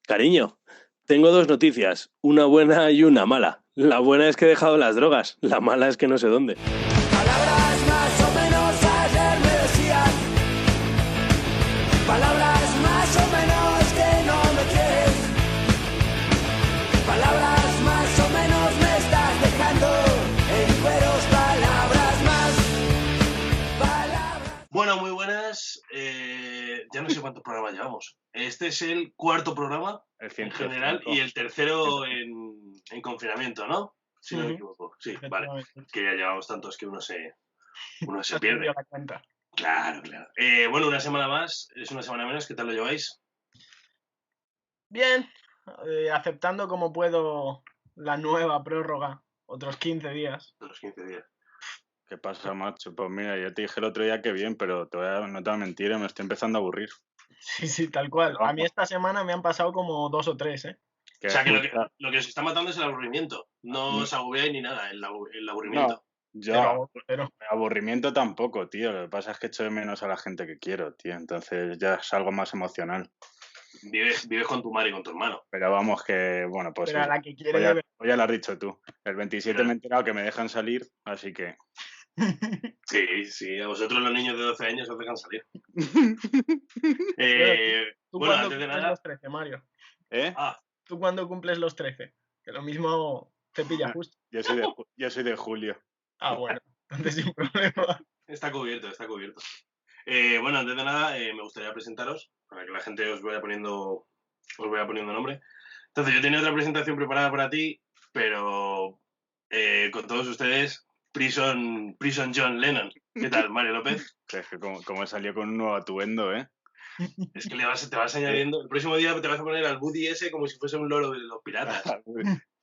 Cariño, tengo dos noticias, una buena y una mala. La buena es que he dejado las drogas, la mala es que no sé dónde. Palabras más o menos ayer me decían, palabras más o menos que no me quieres, palabras más o menos me estás dejando en cueros, palabras más, palabras. Bueno, muy buenas. Ya no sé cuántos programas llevamos. Este es el cuarto programa El en general 105. y el tercero en confinamiento, ¿no? Si no me equivoco. Sí, vale. Que ya llevamos tantos que uno se pierde. La cuenta. Claro. Bueno, una semana más, es una semana menos. ¿Qué tal lo lleváis? Bien, aceptando como puedo la nueva prórroga, otros 15 días. De los 15 días. ¿Qué pasa, macho? Pues mira, yo te dije el otro día que bien, pero no te voy a mentir, me estoy empezando a aburrir. Sí, tal cual. Pero A mí esta semana me han pasado como 2 o 3, ¿eh? O sea, que lo que os está matando es el aburrimiento. No os agobiáis ni nada, el aburrimiento. No, Pero aburrimiento tampoco, tío. Lo que pasa es que echo de menos a la gente que quiero, tío. Entonces ya es algo más emocional. Vives con tu madre y con tu hermano. Pero vamos que, bueno, pues a la que quiere ya, de ya lo has dicho tú. El 27 Claro. me he enterado que me dejan salir, así que... Sí, a vosotros los niños de 12 años os dejan salir. ¿Tú Bueno, cuándo antes de cumples nada... los 13, Mario? ¿Eh? ¿Tú cuándo cumples los 13? Que lo mismo te pilla justo. Yo soy de julio. Ah, bueno, entonces sin problema. Está cubierto. Bueno, antes de nada, me gustaría presentaros, para que la gente os vaya poniendo nombre. Entonces, yo tenía otra presentación preparada para ti, pero con todos ustedes, Prison John Lennon. ¿Qué tal, Mario López? Es que como salió con un nuevo atuendo, ¿eh? Es que te vas añadiendo... El próximo día te vas a poner al Buddy ese como si fuese un loro de los piratas.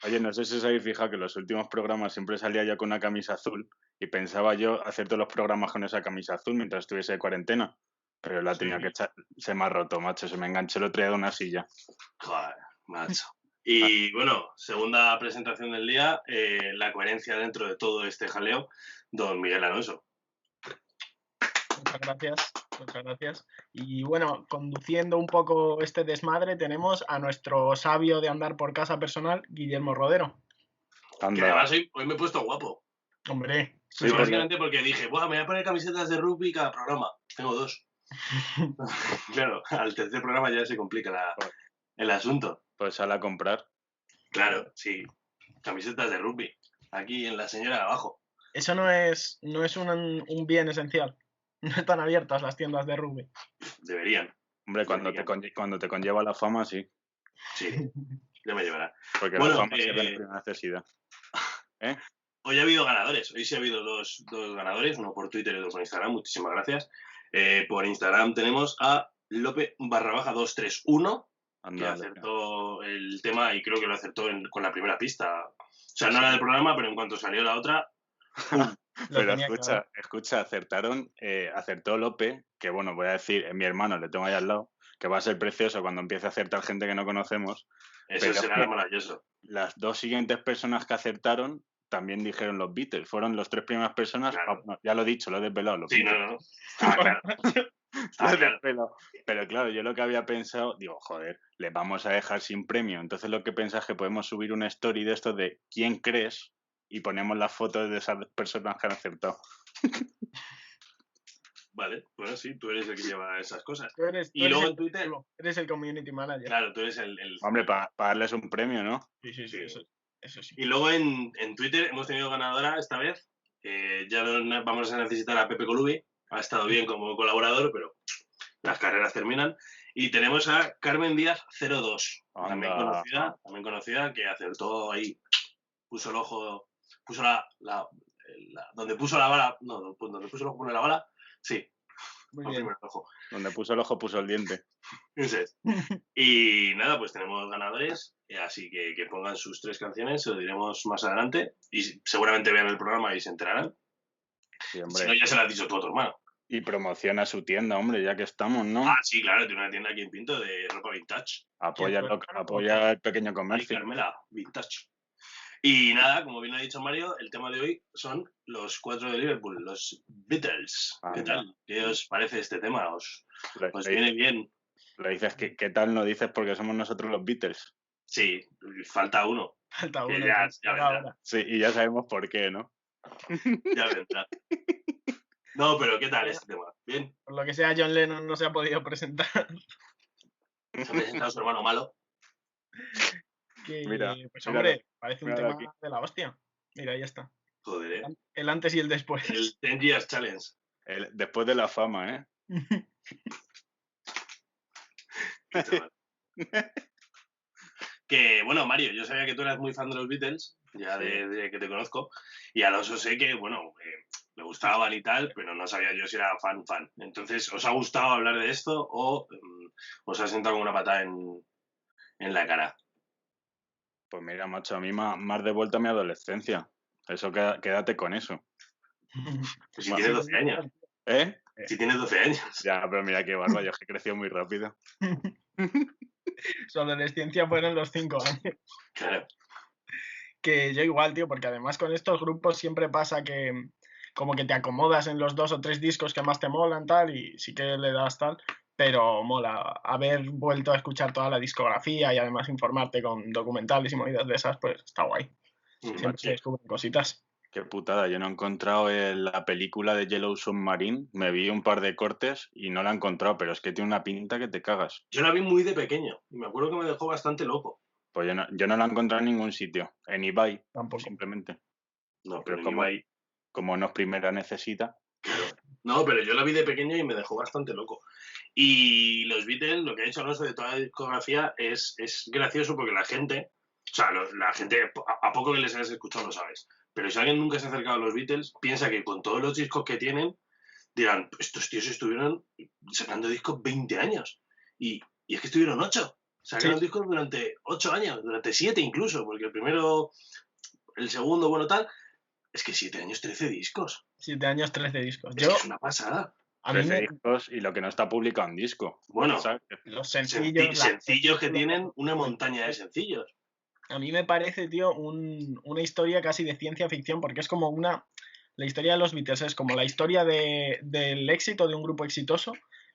Oye, no sé si os habéis fijado que en los últimos programas siempre salía yo con una camisa azul y pensaba yo hacer todos los programas con esa camisa azul mientras estuviese de cuarentena. Pero la tenía que echar, se me ha roto, macho, se me enganchó el otro día de una silla. Joder, macho. Y bueno, segunda presentación del día, la coherencia dentro de todo este jaleo, don Miguel Alonso. Muchas gracias. Y bueno, conduciendo un poco este desmadre, tenemos a nuestro sabio de andar por casa personal, Guillermo Rodero. Que además hoy me he puesto guapo. Hombre. Sí, básicamente porque dije, me voy a poner camisetas de rugby cada programa. Tengo 2. Claro, al tercer programa ya se complica el asunto. Pues sal a comprar. Claro, sí. Camisetas de rugby. Aquí en la señora de abajo. Eso no es un bien esencial. No están abiertas las tiendas de rugby. Deberían. Hombre, cuando te conlleva la fama, sí. Sí, ya me llevará. Porque bueno, la fama es la primera necesidad. ¿Eh? Hoy ha habido ganadores. Hoy sí ha habido dos ganadores, uno por Twitter y otro por Instagram. Muchísimas gracias. Por Instagram tenemos a Lope_231, que acertó el tema y creo que lo acertó con la primera pista. O sea, no era del programa, pero en cuanto salió la otra... Pero escucha, acertó Lope, que bueno, voy a decir, es mi hermano, le tengo ahí al lado, que va a ser precioso cuando empiece a acertar gente que no conocemos. Eso será maravilloso. Las dos siguientes personas que acertaron también dijeron los Beatles, fueron las 3 primeras personas. Claro. Ya lo he dicho, lo he desvelado. Los sí, Beatles. Claro. Pero claro, yo lo que había pensado, digo, joder, les vamos a dejar sin premio. Entonces lo que pensé es que podemos subir una story de esto de quién crees y ponemos las fotos de esas personas que han acertado. Vale, bueno, sí, tú eres el que lleva esas cosas. Y luego en Twitter... Eres el community manager. Claro, tú eres el... Hombre, para darles un premio, ¿no? Sí, eso sí. Y luego en Twitter hemos tenido ganadora esta vez. Ya no vamos a necesitar a Pepe Colubi. Ha estado bien como colaborador, pero las carreras terminan. Y tenemos a Carmen Díaz 02, también conocida, que acertó ahí. Puso el ojo... Puso donde puso la bala... No, donde puso el ojo pone la bala. Sí. Muy bien. El ojo. Donde puso el ojo puso el diente. Ese es. Y nada, pues tenemos ganadores, así que pongan sus 3 canciones, se lo diremos más adelante y seguramente vean el programa y se enterarán. Sí, hombre. Si no, ya se lo has dicho tú a tu hermano. Y promociona su tienda, hombre, ya que estamos, ¿no? Ah, sí, claro, tiene una tienda aquí en Pinto de ropa vintage. Apoya el pequeño comercio. Ay, Carmela, vintage. Y nada, como bien ha dicho Mario, el tema de hoy son los 4 de Liverpool, los Beatles. ¿Qué tal? ¿Qué os parece este tema? ¿Os viene bien? Lo dices, ¿qué tal no dices porque somos nosotros los Beatles? Sí, falta uno. Falta Que uno. ya que vendrá. ahora. Sí, y ya sabemos por qué, ¿no? Ya vendrá. No, pero ¿qué tal este tema? Bien. Por lo que sea, John Lennon no se ha podido presentar. Se ha presentado su hermano malo. Que, Mira, pues míralo, hombre, parece un míralo tema aquí. de la hostia. Mira, ahí está. Joder, El antes y el después. El 10 Years Challenge. Después de la fama, ¿eh? Qué chaval. Que, bueno, Mario, yo sabía que tú eras muy fan de los Beatles, ya Sí. desde que te conozco, y Alonso sé que, bueno, le gustaban y tal, pero no sabía yo si era fan. Entonces, ¿os ha gustado hablar de esto o os ha sentado con una patada en la cara? Pues mira, macho, a mí más de vuelta a mi adolescencia. Eso, quédate con eso. Pues si Bueno, tienes 12 años. ¿Eh? Si tienes 12 años. Ya, pero mira qué barba, yo es que he crecido muy rápido. Su adolescencia fueron los 5 años. Claro. Que yo igual, tío, porque además con estos grupos siempre pasa que como que te acomodas en los 2 o 3 discos que más te molan, tal, y sí que le das tal, pero mola haber vuelto a escuchar toda la discografía y además informarte con documentales y movidas de esas, pues está guay. Siempre macho. se descubren cositas. Qué putada, yo no he encontrado la película de Yellow Submarine, me vi un par de cortes y no la he encontrado, pero es que tiene una pinta que te cagas. Yo la vi muy de pequeño y me acuerdo que me dejó bastante loco. Pues yo no la he encontrado en ningún sitio, en eBay, Tampoco. simplemente. No, Pero pero como no es primera necesita. No, pero yo la vi de pequeño y me dejó bastante loco. Y los Beatles, lo que ha hecho Alonso de toda la discografía es gracioso porque la gente, o sea, la gente, a poco que les hayas escuchado lo sabes, pero si alguien nunca se ha acercado a los Beatles, piensa que con todos los discos que tienen, dirán, estos tíos estuvieron sacando discos 20 años. Y es que estuvieron 8. Sacaron discos durante 8 años, durante 7 incluso, porque el primero, el segundo, bueno, tal, es que 7 años, 13 discos. 7 años, 13 discos. Es que es una pasada. A mí 13 discos y lo que no está publicado en disco. Bueno, ¿sabes? los sencillos... sencillos que tienen una montaña de sencillos. A mí me parece, tío, una historia casi de ciencia ficción, porque es como la historia de los Beatles es como la historia del éxito de un grupo exitoso,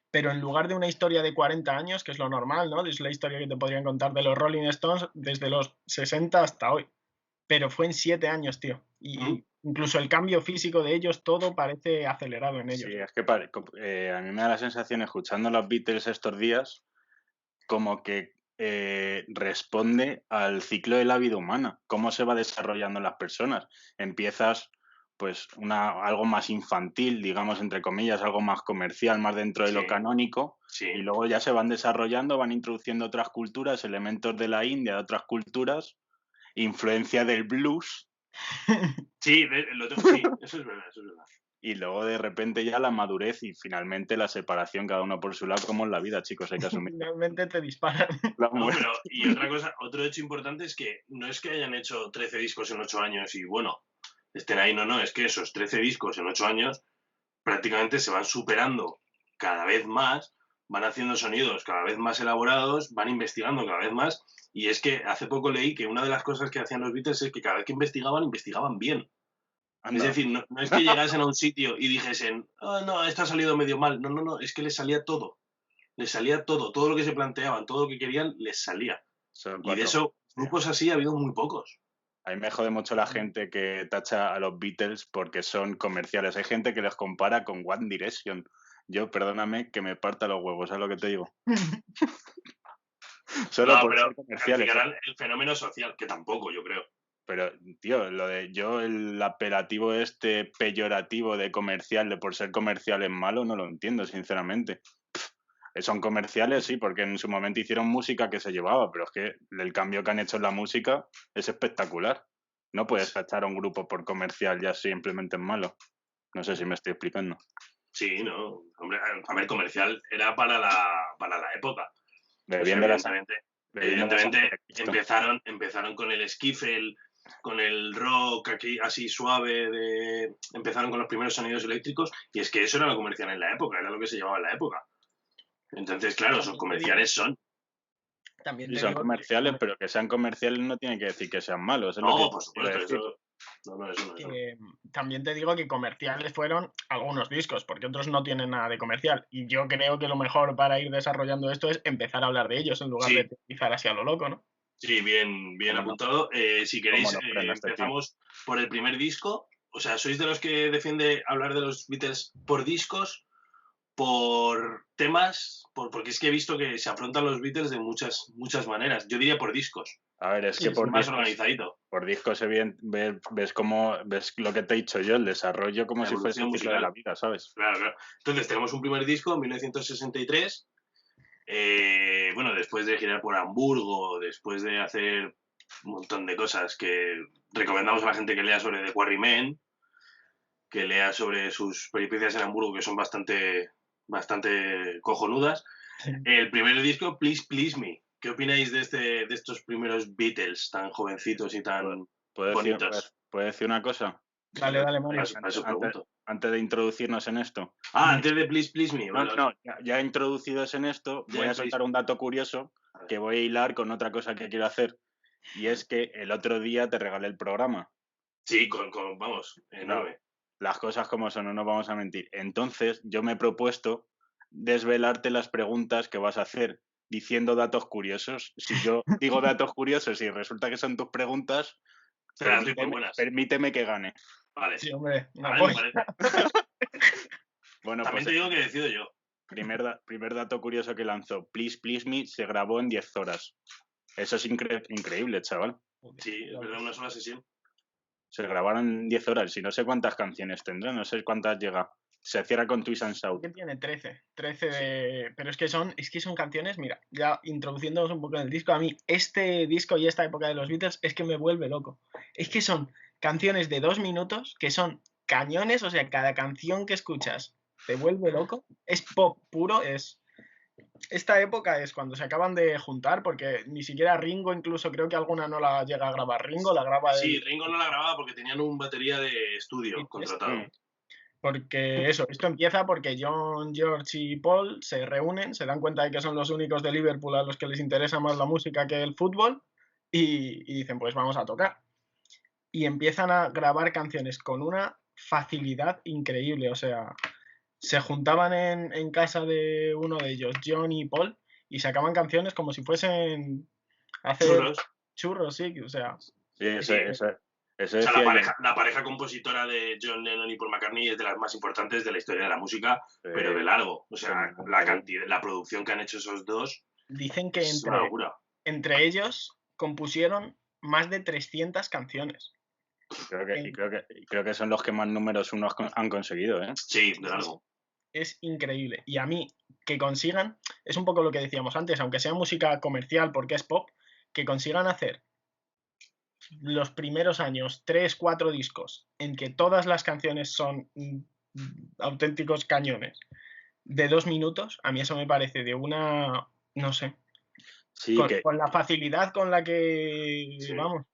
pero en lugar de una historia de 40 años, que es lo normal, ¿no? Es la historia que te podrían contar de los Rolling Stones desde los 60 hasta hoy. Pero fue en 7 años, tío. Y incluso el cambio físico de ellos, todo parece acelerado en ellos. Sí, es que a mí me da la sensación, escuchando los Beatles estos días, como que responde al ciclo de la vida humana, cómo se va desarrollando las personas. Empiezas pues algo más infantil, digamos, entre comillas, algo más comercial, más dentro de lo canónico, y luego ya se van desarrollando, van introduciendo otras culturas, elementos de la India, de otras culturas, influencia del blues. Sí, eso es verdad, Y luego de repente ya la madurez y finalmente la separación, cada uno por su lado, como en la vida, chicos, hay que asumir. Finalmente te disparan. No, pero, y otra cosa, otro hecho importante es que no es que hayan hecho 13 discos en 8 años y bueno, estén ahí, no, es que esos 13 discos en 8 años prácticamente se van superando cada vez más, van haciendo sonidos cada vez más elaborados, van investigando cada vez más, y es que hace poco leí que una de las cosas que hacían los Beatles es que cada vez que investigaban bien. Anda. Es decir, no es que llegasen a un sitio y dijesen, oh, no, esto ha salido medio mal. No, es que les salía todo. Les salía todo lo que se planteaban, todo lo que querían, les salía. Y de eso, grupos así ha habido muy pocos. A mí me jode mucho la gente que tacha a los Beatles porque son comerciales. Hay gente que les compara con One Direction. Yo, perdóname, que me parta los huevos, ¿sabes lo que te digo? Solo por ser comerciales. El fenómeno social, que tampoco, yo creo. Pero, tío, el apelativo peyorativo de comercial, de por ser comercial es malo, no lo entiendo, sinceramente. Son comerciales, sí, porque en su momento hicieron música que se llevaba, pero es que el cambio que han hecho en la música es espectacular. No puedes tachar a un grupo por comercial ya simplemente es malo. No sé si me estoy explicando. Sí, no. Hombre, a ver, comercial era para la época. Evidentemente, empezaron con el skiffle, con el rock aquí así suave, empezaron con los primeros sonidos eléctricos, y es que eso era lo comercial en la época, era lo que se llevaba en la época. Entonces, claro, son comerciales son. También son comerciales, pero que sean comerciales no tiene que decir que sean malos. No, por supuesto, No, eso no. Que también te digo que comerciales fueron algunos discos, porque otros no tienen nada de comercial. Y yo creo que lo mejor para ir desarrollando esto es empezar a hablar de ellos en lugar Sí. de utilizar así a lo loco, ¿no? Sí, bien ¿Cómo no? apuntado. Si queréis, ¿Cómo no frena este tío? empezamos por el primer disco. O sea, ¿sois de los que defiende hablar de los Beatles por discos, por temas? Porque es que he visto que se afrontan los Beatles de muchas maneras. Yo diría por discos, A ver, es Sí, que por más discos, organizadito. por discos ves lo que te he dicho yo, el desarrollo como La si fuese un evolución ciclo de musical. la vida, ¿sabes? Claro. Entonces tenemos un primer disco en 1963. Bueno, después de girar por Hamburgo, después de hacer un montón de cosas que recomendamos a la gente que lea sobre The Quarrymen, que lea sobre sus peripecias en Hamburgo, que son bastante cojonudas. Sí. El primer disco, Please Please Me. ¿Qué opináis de estos primeros Beatles tan jovencitos y tan bonitos? ¿Puedo decir una cosa? Dale, Mario. A eso pregunto. Antes de introducirnos en esto. Antes de Please Please Me. No, ya introducidos en esto, Ya voy a en soltar un dato curioso que voy a hilar con otra cosa que quiero hacer. Y es que el otro día te regalé el programa. Sí, vamos, enorme. Las cosas como son, no nos vamos a mentir. Entonces, yo me he propuesto desvelarte las preguntas que vas a hacer diciendo datos curiosos. Si yo digo datos curiosos y resulta que son tus preguntas, Te las doy por buenas. permíteme que gane. Vale. Sí, hombre, una Vale, me polla. parece. Bueno, También te digo que decido yo. primer dato curioso que lanzó. Please Please Me se grabó en 10 horas. Eso es increíble, chaval. Sí, es verdad, una sola sesión. Se grabaron en 10 horas y no sé cuántas canciones tendrá, no sé cuántas llega. Se cierra con Twist and Shout. Que tiene 13 de... Pero es que son canciones, mira, ya introduciéndonos un poco en el disco, a mí este disco y esta época de los Beatles es que me vuelve loco. Es que son canciones de 2 minutos que son cañones, o sea, cada canción que escuchas te vuelve loco. Es pop puro, esta época es cuando se acaban de juntar, porque ni siquiera Ringo, incluso creo que alguna no la llega a grabar Ringo, la graba Sí, él. Ringo no la grababa porque tenían un batería de estudio contratado. Porque esto empieza porque John, George y Paul se reúnen, se dan cuenta de que son los únicos de Liverpool a los que les interesa más la música que el fútbol y dicen, pues vamos a tocar. Y empiezan a grabar canciones con una facilidad increíble, o sea, se juntaban en casa de uno de ellos, John y Paul, y sacaban canciones como si fuesen a hacer churros, sí, o sea. Sí, eso O sea, decía la pareja compositora de John Lennon y Paul McCartney es de las más importantes de la historia de la música, pero de largo. O sea, la producción que han hecho esos dos dicen que es una locura. Entre ellos compusieron más de 300 canciones. Creo que son los que más números uno han conseguido, ¿eh? Sí, de largo. Es increíble. Y a mí, que consigan, es un poco lo que decíamos antes, aunque sea música comercial porque es pop, que consigan hacer los primeros años 3, 4 discos en que todas las canciones son auténticos cañones de 2 minutos, a mí eso me parece de una, no sé, sí, con la facilidad con la que, vamos,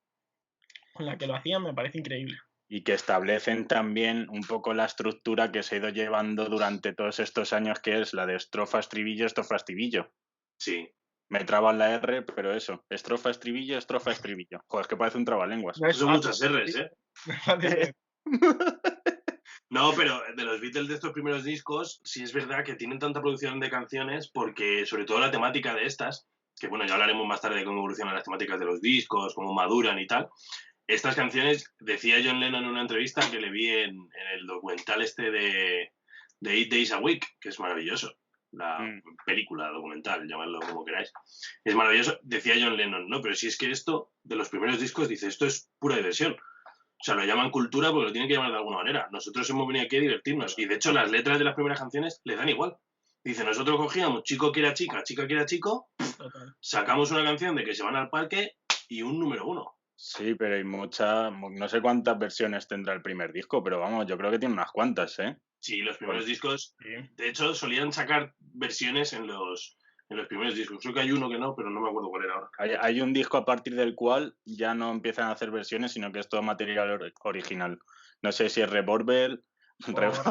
con la que lo hacían, me parece increíble. Y que establecen también un poco la estructura que se ha ido llevando durante todos estos años, que es la de estrofa, estribillo, estrofa, estribillo. Sí. Me traba la R, pero eso, estrofa, estribillo, estrofa, estribillo. Joder, es que parece un trabalenguas. No son muchas R's, ¿eh? No, pero de los Beatles de estos primeros discos, sí es verdad que tienen tanta producción de canciones porque, sobre todo la temática de estas, que bueno, ya hablaremos más tarde de cómo evolucionan las temáticas de los discos, cómo maduran y tal. Estas canciones, decía John Lennon en una entrevista que le vi en el documental este de 8 Days a Week, que es maravilloso. La película documental, llamadlo como queráis. Es maravilloso. Decía John Lennon, no, pero si es que esto, de los primeros discos, dice, esto es pura diversión. O sea, lo llaman cultura porque lo tienen que llamar de alguna manera. Nosotros hemos venido aquí a divertirnos. Y de hecho, las letras de las primeras canciones les dan igual. Dice, nosotros cogíamos chico que era chica, chica que era chico, sacamos una canción de que se van al parque y un número 1. Sí, pero hay no sé cuántas versiones tendrá el primer disco, pero vamos, yo creo que tiene unas cuantas, ¿eh? Sí, los primeros discos, de hecho, solían sacar versiones en los primeros discos. Creo que hay uno que no, pero no me acuerdo cuál era ahora. Hay un disco a partir del cual ya no empiezan a hacer versiones, sino que es todo material original. No sé si es Revolver.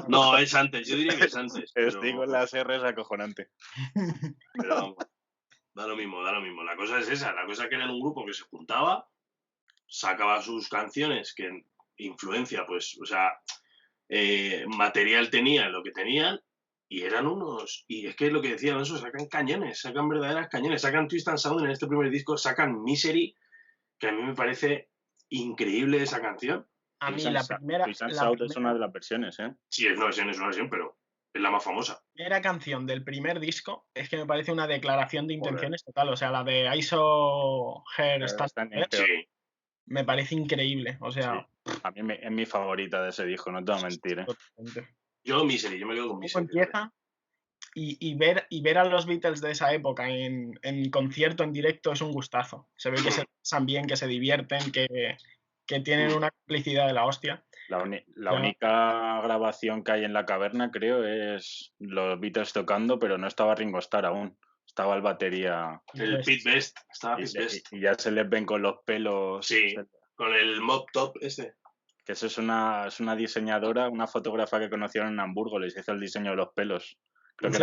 No, es antes, yo diría que es antes. Digo en las R es acojonante. Pero vamos, da lo mismo. La cosa es esa, la cosa es que eran un grupo que se juntaba, sacaba sus canciones que influencia, pues, o sea, material tenían lo que tenían y eran unos... Y es que es lo que decía Alonso, sacan cañones, sacan verdaderas cañones, sacan Twist and Shout en este primer disco, sacan Misery, que a mí me parece increíble esa canción. A mí la primera, Twist and la Shout es una primera, de las versiones, ¿eh? Sí, es una versión, pero es la más famosa. primera canción del primer disco es que me parece una declaración de Joder. intenciones total. O sea, la de I Saw Her Standing There, Sí, me parece increíble. O sea, A mí es mi favorita de ese disco, no te voy a mentir, ¿eh? totalmente. yo Misery, yo me quedo con ¿Cómo Misery. empieza? Y ver a los Beatles de esa época en concierto, en directo, es un gustazo. Se ve que se pasan bien, que se divierten, que tienen una complicidad de la hostia. La Ya. única grabación que hay en la caverna, creo, es los Beatles tocando, pero no estaba Ringo Starr aún. Estaba el batería El Pete Best, estaba y, Pete Best. y ya se les ven con los pelos. Sí, con el mop top este. Que eso es una diseñadora, una fotógrafa que conocieron en Hamburgo, les hizo el diseño de los pelos. Creo que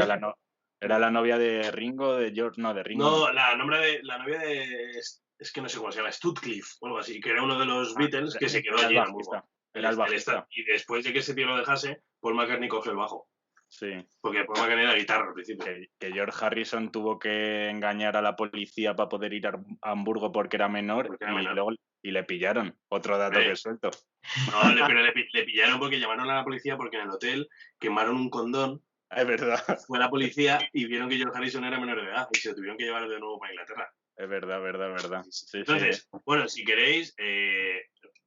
era la novia de Ringo, de George, no, de Ringo. No, la novia de... Es que no sé cómo se llama, Stutcliffe o algo así, que era uno de los Beatles que se quedó allí en Hamburgo. Era el bajista. Y después de que ese tío lo dejase, Paul McCartney coge el bajo. Sí. Porque Paul McCartney era guitarra al principio. Que George Harrison tuvo que engañar a la policía para poder ir a Hamburgo porque era menor, luego le pillaron. Otro dato que suelto. No, pero le pillaron porque llamaron a la policía porque en el hotel quemaron un condón. Es verdad. Fue la policía y vieron que George Harrison era menor de edad y se lo tuvieron que llevar de nuevo para Inglaterra. Es verdad. Sí, entonces, bueno, si queréis,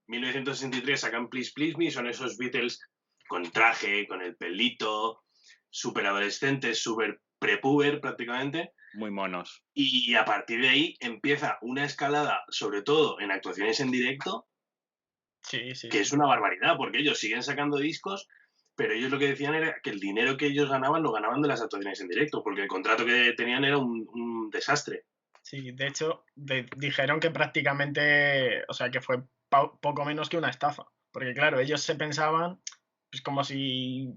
1963 sacan Please Please Me, son esos Beatles con traje, con el pelito, súper adolescentes, súper prepuber prácticamente. Muy monos. Y a partir de ahí empieza una escalada, sobre todo en actuaciones en directo, Sí. que es una barbaridad, porque ellos siguen sacando discos, pero ellos lo que decían era que el dinero que ellos ganaban lo ganaban de las actuaciones en directo, porque el contrato que tenían era un desastre. Sí, de hecho, dijeron que prácticamente, o sea, que fue poco menos que una estafa. Porque claro, ellos se pensaban, pues como si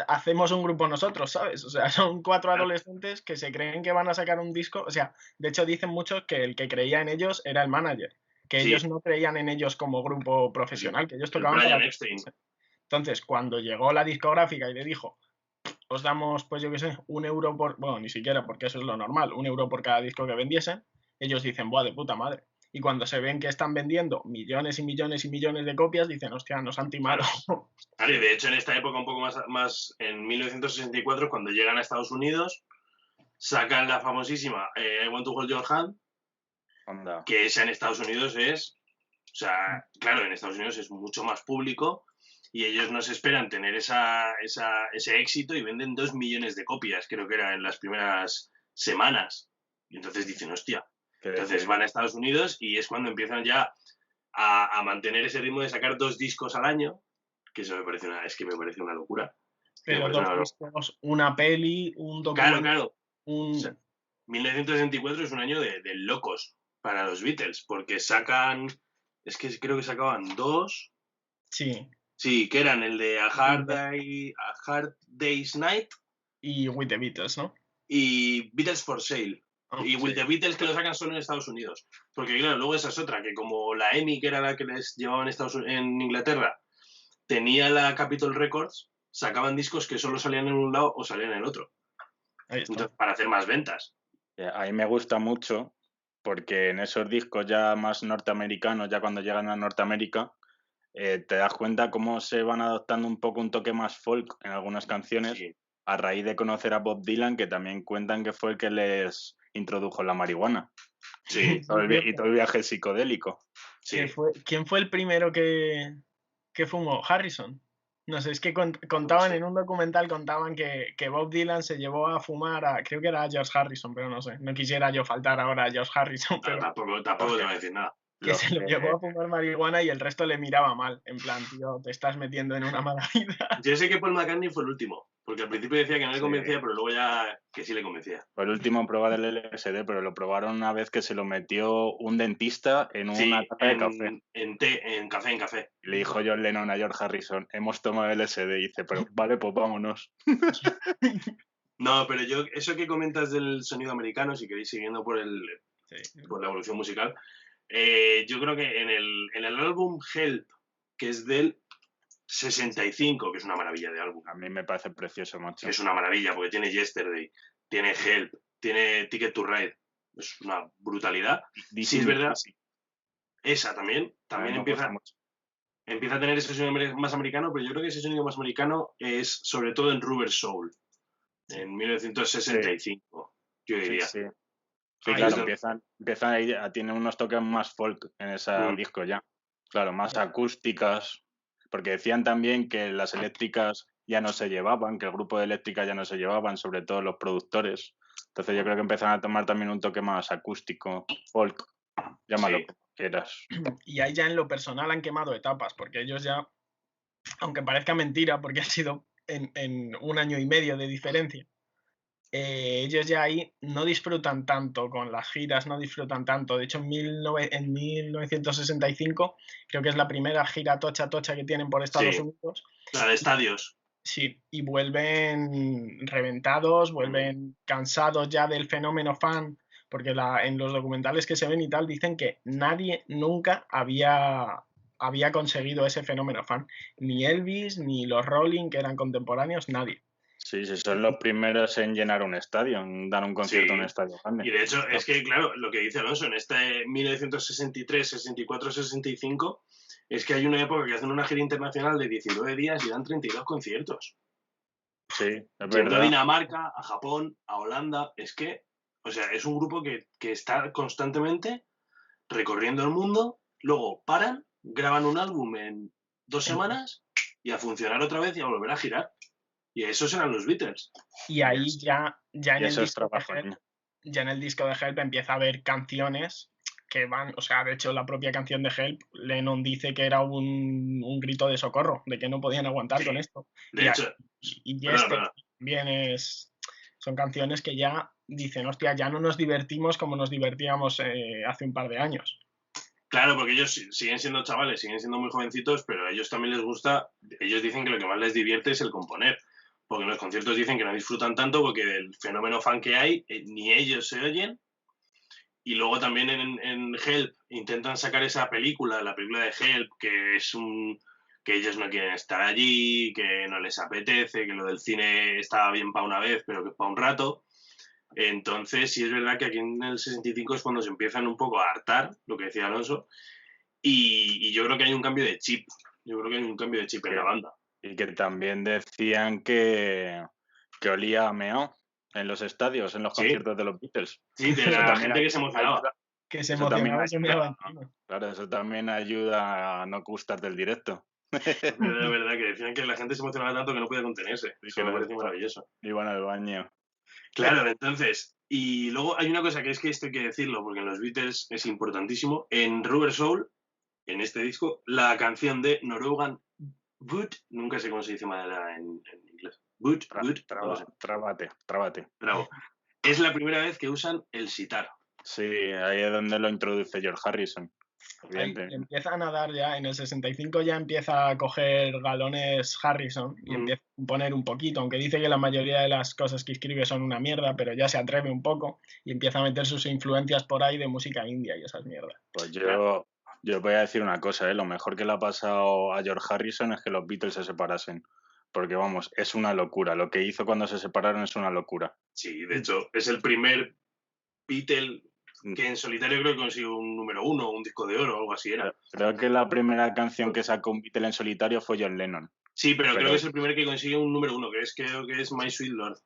hacemos un grupo nosotros, ¿sabes? O sea, son 4 adolescentes que se creen que van a sacar un disco. O sea, de hecho dicen muchos que el que creía en ellos era el manager, que ellos no creían en ellos como grupo profesional, que ellos tocaban para... Entonces, cuando llegó la discográfica y le dijo, os damos, pues yo qué sé, €1 por... Bueno, ni siquiera, porque eso es lo normal, €1 por cada disco que vendiesen, ellos dicen, ¡buah, de puta madre! Y cuando se ven que están vendiendo millones y millones y millones de copias, dicen, hostia, nos han timado. Claro, y de hecho en esta época un poco más en 1964, cuando llegan a Estados Unidos, sacan la famosísima I Want to Hold Your Hand, Anda. que esa en Estados Unidos es... O sea, claro, en Estados Unidos es mucho más público y ellos no se esperan tener ese éxito y venden 2 millones de copias, creo que era en las primeras semanas. Y entonces dicen, hostia. Entonces van a Estados Unidos y es cuando empiezan ya a mantener ese ritmo de sacar 2 discos al año, que eso me parece una locura. Pero 2 discos, una peli, un documental. Claro. 1964 es un año de locos para los Beatles, porque sacan... Es que creo que sacaban 2. Sí, que eran el de A Hard Day's Night. Y With the Beatles, ¿no? Y Beatles for Sale. Y With the Beatles que lo sacan solo en Estados Unidos. Porque claro, luego esa es otra, que como la EMI, que era la que les llevaba en Inglaterra, tenía la Capitol Records, sacaban discos que solo salían en un lado o salían en el otro. Entonces, para hacer más ventas. A mí me gusta mucho porque en esos discos ya más norteamericanos, ya cuando llegan a Norteamérica, te das cuenta cómo se van adoptando un poco un toque más folk en algunas canciones, a raíz de conocer a Bob Dylan, que también cuentan que fue el que les introdujo la marihuana. Sí. Y todo el viaje psicodélico. Sí. ¿Quién fue el primero que fumó? Harrison. No sé, es que contaban en un documental, contaban que Bob Dylan se llevó a fumar creo que era a George Harrison, pero no sé, no quisiera yo faltar ahora a George Harrison. Pero tampoco te voy a decir nada. Que se lo llevó a fumar marihuana y el resto le miraba mal, en plan, tío, te estás metiendo en una mala vida. Yo sé que Paul McCartney fue el último, porque al principio decía que no le convencía, pero luego ya que sí le convencía. Fue el último en probar el LSD, pero lo probaron una vez que se lo metió un dentista en una taza de café. En café. Y le dijo John Lennon a George Harrison, hemos tomado LSD, y dice, pero vale, pues vámonos. No, pero yo, eso que comentas del sonido americano, si queréis siguiendo por la evolución musical, yo creo que en el álbum Help, que es del 65, que es una maravilla de álbum. A mí me parece precioso, macho. Es una maravilla, porque tiene Yesterday, tiene Help, tiene Ticket to Ride. Es una brutalidad. Sí, es verdad. Esa también empieza a tener ese sonido más americano, pero yo creo que ese sonido más americano es sobre todo en Rubber Soul, en 1965, yo diría. Sí, Ahí claro, es donde- empiezan ahí, tienen unos toques más folk en ese disco ya. Claro, más acústicas, porque decían también que las eléctricas ya no se llevaban, que el grupo de eléctricas ya no se llevaban, sobre todo los productores. Entonces yo creo que empezaron a tomar también un toque más acústico, folk, llámalo Sí. como quieras. Y ahí ya en lo personal han quemado etapas, porque ellos ya, aunque parezca mentira, porque ha sido en 1 año y medio de diferencia, ellos ya ahí no disfrutan tanto con las giras, no disfrutan tanto. De hecho, en 1965 creo que es la primera gira tocha que tienen por Estados Sí. Unidos. La de estadios. Sí, y vuelven reventados, vuelven cansados ya del fenómeno fan, porque en los documentales que se ven y tal dicen que nadie nunca había conseguido ese fenómeno fan. Ni Elvis, ni los Rolling, que eran contemporáneos, nadie. Sí, son los primeros en llenar un estadio, en dar un concierto en un estadio grande. Y de hecho, es que, claro, lo que dice Alonso, en este 1963, 64, 65, es que hay una época que hacen una gira internacional de 19 días y dan 32 conciertos. Sí, es Yendo a verdad. Dinamarca, a Japón, a Holanda. Es que, o sea, es un grupo que está constantemente recorriendo el mundo, luego paran, graban un álbum en 2 semanas y a funcionar otra vez y a volver a girar. Y esos eran los Beatles. Y ahí ya Y en el eso es disco de trabajo, Help, niño. ya en el disco de Help empieza a haber canciones que van, o sea, de hecho la propia canción de Help, Lennon dice que era un grito de socorro, de que no podían aguantar Sí, con esto. De hecho, Y perdona, este perdona. también son canciones que ya dicen, hostia, ya no nos divertimos como nos divertíamos hace un par de años. Claro, porque ellos siguen siendo chavales, siguen siendo muy jovencitos, pero a ellos también les gusta, ellos dicen que lo que más les divierte es el componer, porque en los conciertos dicen que no disfrutan tanto porque del fenómeno fan que hay, ni ellos se oyen, y luego también en Help intentan sacar esa película, la película de Help, que es que ellos no quieren estar allí, que no les apetece, que lo del cine estaba bien para una vez, pero que es para un rato. Entonces, sí es verdad que aquí en el 65 es cuando se empiezan un poco a hartar, lo que decía Alonso, y yo creo que hay un cambio de chip. Yo creo que hay un cambio de chip en la banda. Y que también decían que olía a meao en los estadios, en los Sí. conciertos de los Beatles. Sí, de Eso la también gente que se emocionaba. Que se Eso también emocionaba y se ayuda. meaba encima. Claro, eso también ayuda a no gustarte el directo. Es verdad que decían que la gente se emocionaba tanto que no podía contenerse. Sí, Eso que me no parece maravilloso. iban al baño. Claro, entonces, y luego hay una cosa que es que esto hay que decirlo, porque en los Beatles es importantísimo. En Rubber Soul, en este disco, la canción de Norwegian Wood, nunca sé cómo se dice madera en inglés. Wood, no lo sé. Trábate. Bravo. Es la primera vez que usan el sitar. Sí, ahí es donde lo introduce George Harrison. Ahí empiezan a dar ya, en el 65 ya empieza a coger galones Harrison y empieza a poner un poquito, aunque dice que la mayoría de las cosas que escribe son una mierda, pero ya se atreve un poco y empieza a meter sus influencias por ahí de música india y esas mierdas. Pues yo voy a decir una cosa, lo mejor que le ha pasado a George Harrison es que los Beatles se separasen. Porque vamos, es una locura. Lo que hizo cuando se separaron es una locura. Sí, de hecho, es el primer Beatle que en solitario creo que consiguió un número 1, un disco de oro o algo así era. Creo que la primera canción que sacó un Beatle en solitario fue John Lennon. Sí, pero creo que es el primero que consigue un número 1, creo que es My Sweet Lord.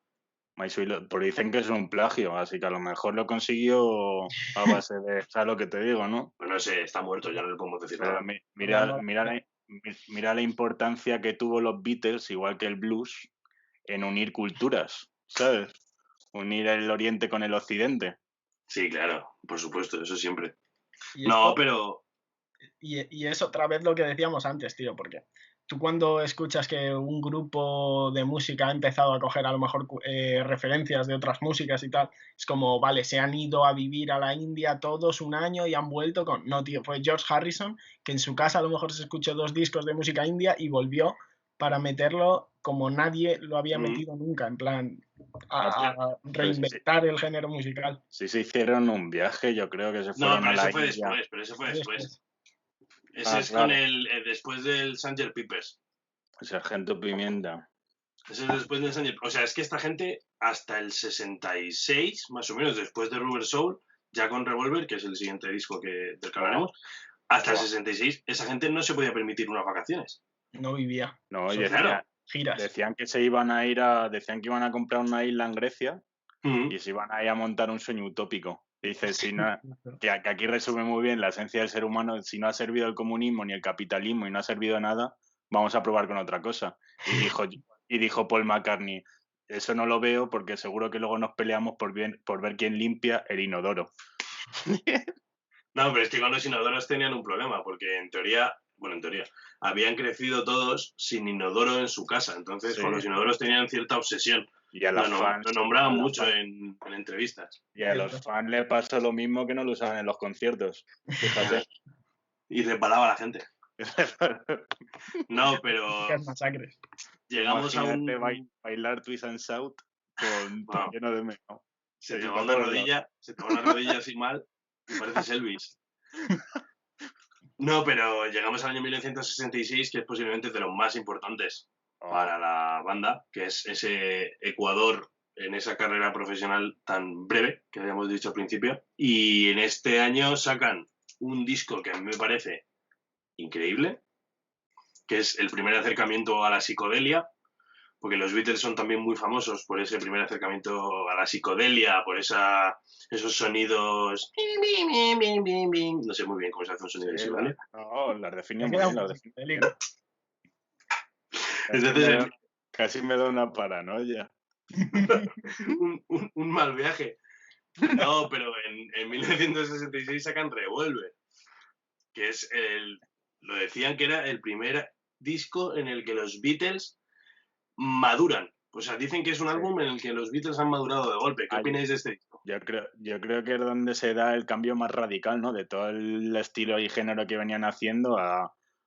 My Sweet Lord, pero dicen que es un plagio, así que a lo mejor lo consiguió a base de... ¿Sabes lo que te digo, no? Pues no sé, está muerto, ya no le podemos decir Pero nada. mira la importancia que tuvo los Beatles, igual que el blues, en unir culturas, ¿sabes? Unir el Oriente con el Occidente. Sí, claro, por supuesto, eso siempre. Y No, esto, pero... Y es otra vez lo que decíamos antes, tío, porque tú cuando escuchas que un grupo de música ha empezado a coger a lo mejor referencias de otras músicas y tal, es como, vale, se han ido a vivir a la India todos un año y han vuelto con... No, tío, fue George Harrison, que en su casa a lo mejor se escuchó 2 discos de música india y volvió para meterlo como nadie lo había metido nunca, en plan, a reinventar el género musical. Sí, se hicieron un viaje, yo creo que se fueron a la India. Pero eso fue después. Ese Ah, es con claro. después del Sgt. Pepper's. El Sargento Pimienta. Ese es después del Sgt. O sea, es que esta gente, hasta el 66, más o menos, después de Rubber Soul, ya con Revolver, que es el siguiente disco del que hablaremos, hasta el Buah. 66, esa gente no se podía permitir unas vacaciones. No vivía. No, y Claro. Giras. decían que decían que iban a comprar una isla en Grecia y se iban a ir a montar un sueño utópico. Y dice, que aquí resume muy bien la esencia del ser humano, si no ha servido el comunismo ni el capitalismo y no ha servido nada, vamos a probar con otra cosa. Y dijo Paul McCartney, eso no lo veo porque seguro que luego nos peleamos por ver quién limpia el inodoro. No, pero es que con los inodoros tenían un problema, porque en teoría, habían crecido todos sin inodoro en su casa. Entonces, Sí. con los inodoros tenían cierta obsesión. Y a los fans, Lo nombraban a los mucho fans- en entrevistas. y a los fans les pasó lo mismo que no lo usaban en los conciertos. Fíjate. Y resbalaba a la gente. No, pero Auténticas masacres. llegamos a un... Imagínate bailar Twist and Shout con Wow. lleno de menos. Se te Sí, va para una todos rodilla así mal y pareces Elvis. No, pero llegamos al año 1966, que es posiblemente de los más importantes para la banda, que es ese Ecuador en esa carrera profesional tan breve que habíamos dicho al principio. Y en este año sacan un disco que a mí me parece increíble, que es el primer acercamiento a la psicodelia, porque los Beatles son también muy famosos por ese primer acercamiento a la psicodelia, por esos sonidos... No sé muy bien cómo se hace un sonido Sí, así, ¿vale? No, las definió Me muy queda bien. un poco psicodélico. Entonces, Casi me da una paranoia. un mal viaje. No, pero en 1966 sacan Revolver, que es lo decían que era el primer disco en el que los Beatles maduran. O sea, dicen que es un álbum en el que los Beatles han madurado de golpe. ¿Qué opináis de este disco? Yo creo que es donde se da el cambio más radical, ¿no? De todo el estilo y género que venían haciendo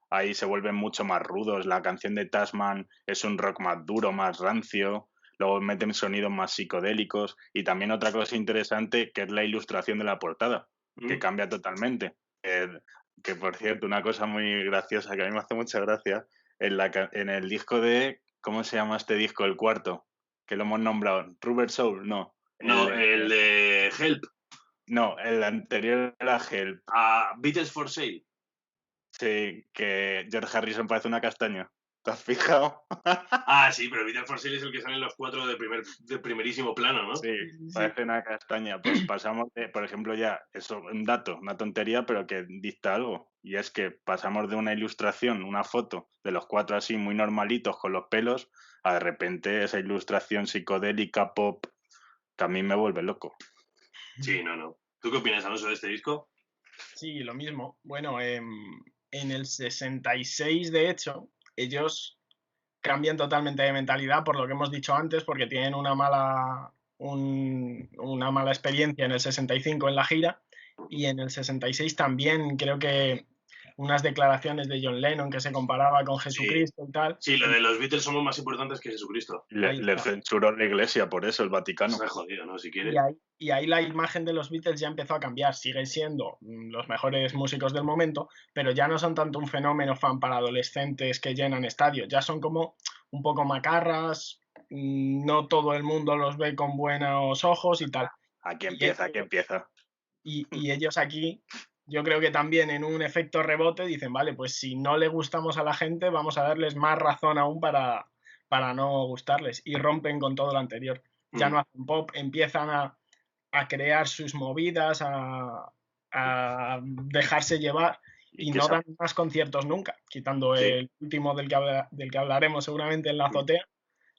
ahí se vuelven mucho más rudos. La canción de Tasman es un rock más duro, más rancio. Luego meten sonidos más psicodélicos. Y también otra cosa interesante que es la ilustración de la portada, que cambia totalmente. Que por cierto, una cosa muy graciosa que a mí me hace mucha gracia, en el disco de... ¿Cómo se llama este disco? El cuarto, que lo hemos nombrado. Rubber Soul, no. No, el de Help. No, el anterior era Help. Beatles for Sale. Sí, que George Harrison parece una castaña. ¿Te has fijado? Sí, pero Beatles for Sale es el que salen los cuatro de primerísimo plano, ¿no? Sí, parece una castaña. Pues pasamos de, por ejemplo, ya, eso, un dato, una tontería, pero que dicta algo. Y es que pasamos de una ilustración, una foto de los cuatro así muy normalitos con los pelos, a de repente esa ilustración psicodélica pop que a mí me vuelve loco. Sí, no. ¿Tú qué opinas, Alonso, de este disco? Sí, lo mismo. Bueno, en el 66, de hecho, ellos cambian totalmente de mentalidad por lo que hemos dicho antes, porque tienen una mala experiencia en el 65 en la gira, y en el 66 también creo que unas declaraciones de John Lennon que se comparaba con Jesucristo y tal. Sí, lo de los Beatles somos más importantes que Jesucristo. Le censuró la iglesia por eso, el Vaticano. Se ha jodido, ¿no? Si quiere. Y ahí la imagen de los Beatles ya empezó a cambiar. Siguen siendo los mejores músicos del momento, pero ya no son tanto un fenómeno fan para adolescentes que llenan estadios. Ya son como un poco macarras, no todo el mundo los ve con buenos ojos y tal. Aquí empieza. Y ellos aquí, yo creo que también en un efecto rebote dicen, vale, pues si no le gustamos a la gente, vamos a darles más razón aún para no gustarles. Y rompen con todo lo anterior. Ya no hacen pop, empiezan a crear sus movidas, a dejarse llevar, y no dan más conciertos nunca, quitando el último del que hablaremos seguramente en la azotea.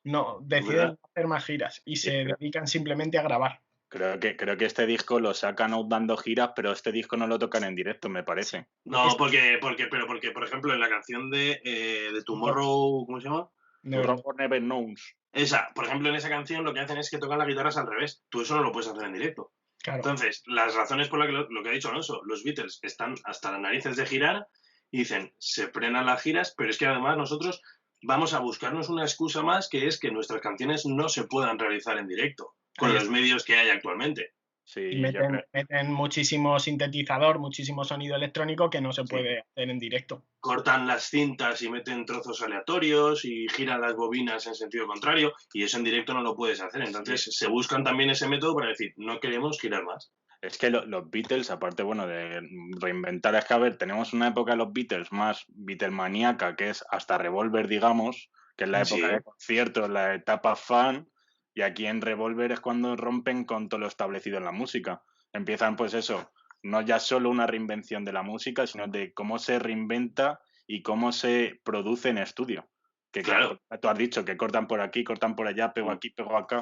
No, deciden hacer más giras y se dedican simplemente a grabar. Creo que este disco lo sacan dando giras, pero este disco no lo tocan en directo, me parece. No, porque, por ejemplo, en la canción de Tomorrow, ¿cómo se llama? Tomorrow Never Knows. Esa, por ejemplo, en esa canción lo que hacen es que tocan las guitarras al revés. Tú eso no lo puedes hacer en directo. Claro. Entonces, las razones por las que lo que ha dicho Alonso, los Beatles están hasta las narices de girar y dicen, se frenan las giras, pero es que además nosotros vamos a buscarnos una excusa más, que es que nuestras canciones no se puedan realizar en directo con los medios que hay actualmente. Sí, Y yo creo. meten muchísimo sintetizador, muchísimo sonido electrónico que no se Sí. puede hacer en directo. Cortan las cintas y meten trozos aleatorios y giran las bobinas en sentido contrario, y eso en directo no lo puedes hacer. Entonces se buscan también ese método para decir, no queremos girar más. Es que los Beatles, aparte, bueno, de reinventar, es que, a ver, tenemos una época de los Beatles más Beatlemaníaca, que es hasta Revolver, digamos, que es la Sí. época de conciertos, la etapa fan, y aquí en Revolver es cuando rompen con todo lo establecido en la música. Empiezan, pues eso, no ya solo una reinvención de la música, sino de cómo se reinventa y cómo se produce en estudio. Que Claro. tú has dicho que cortan por aquí, cortan por allá, pego aquí, pego acá.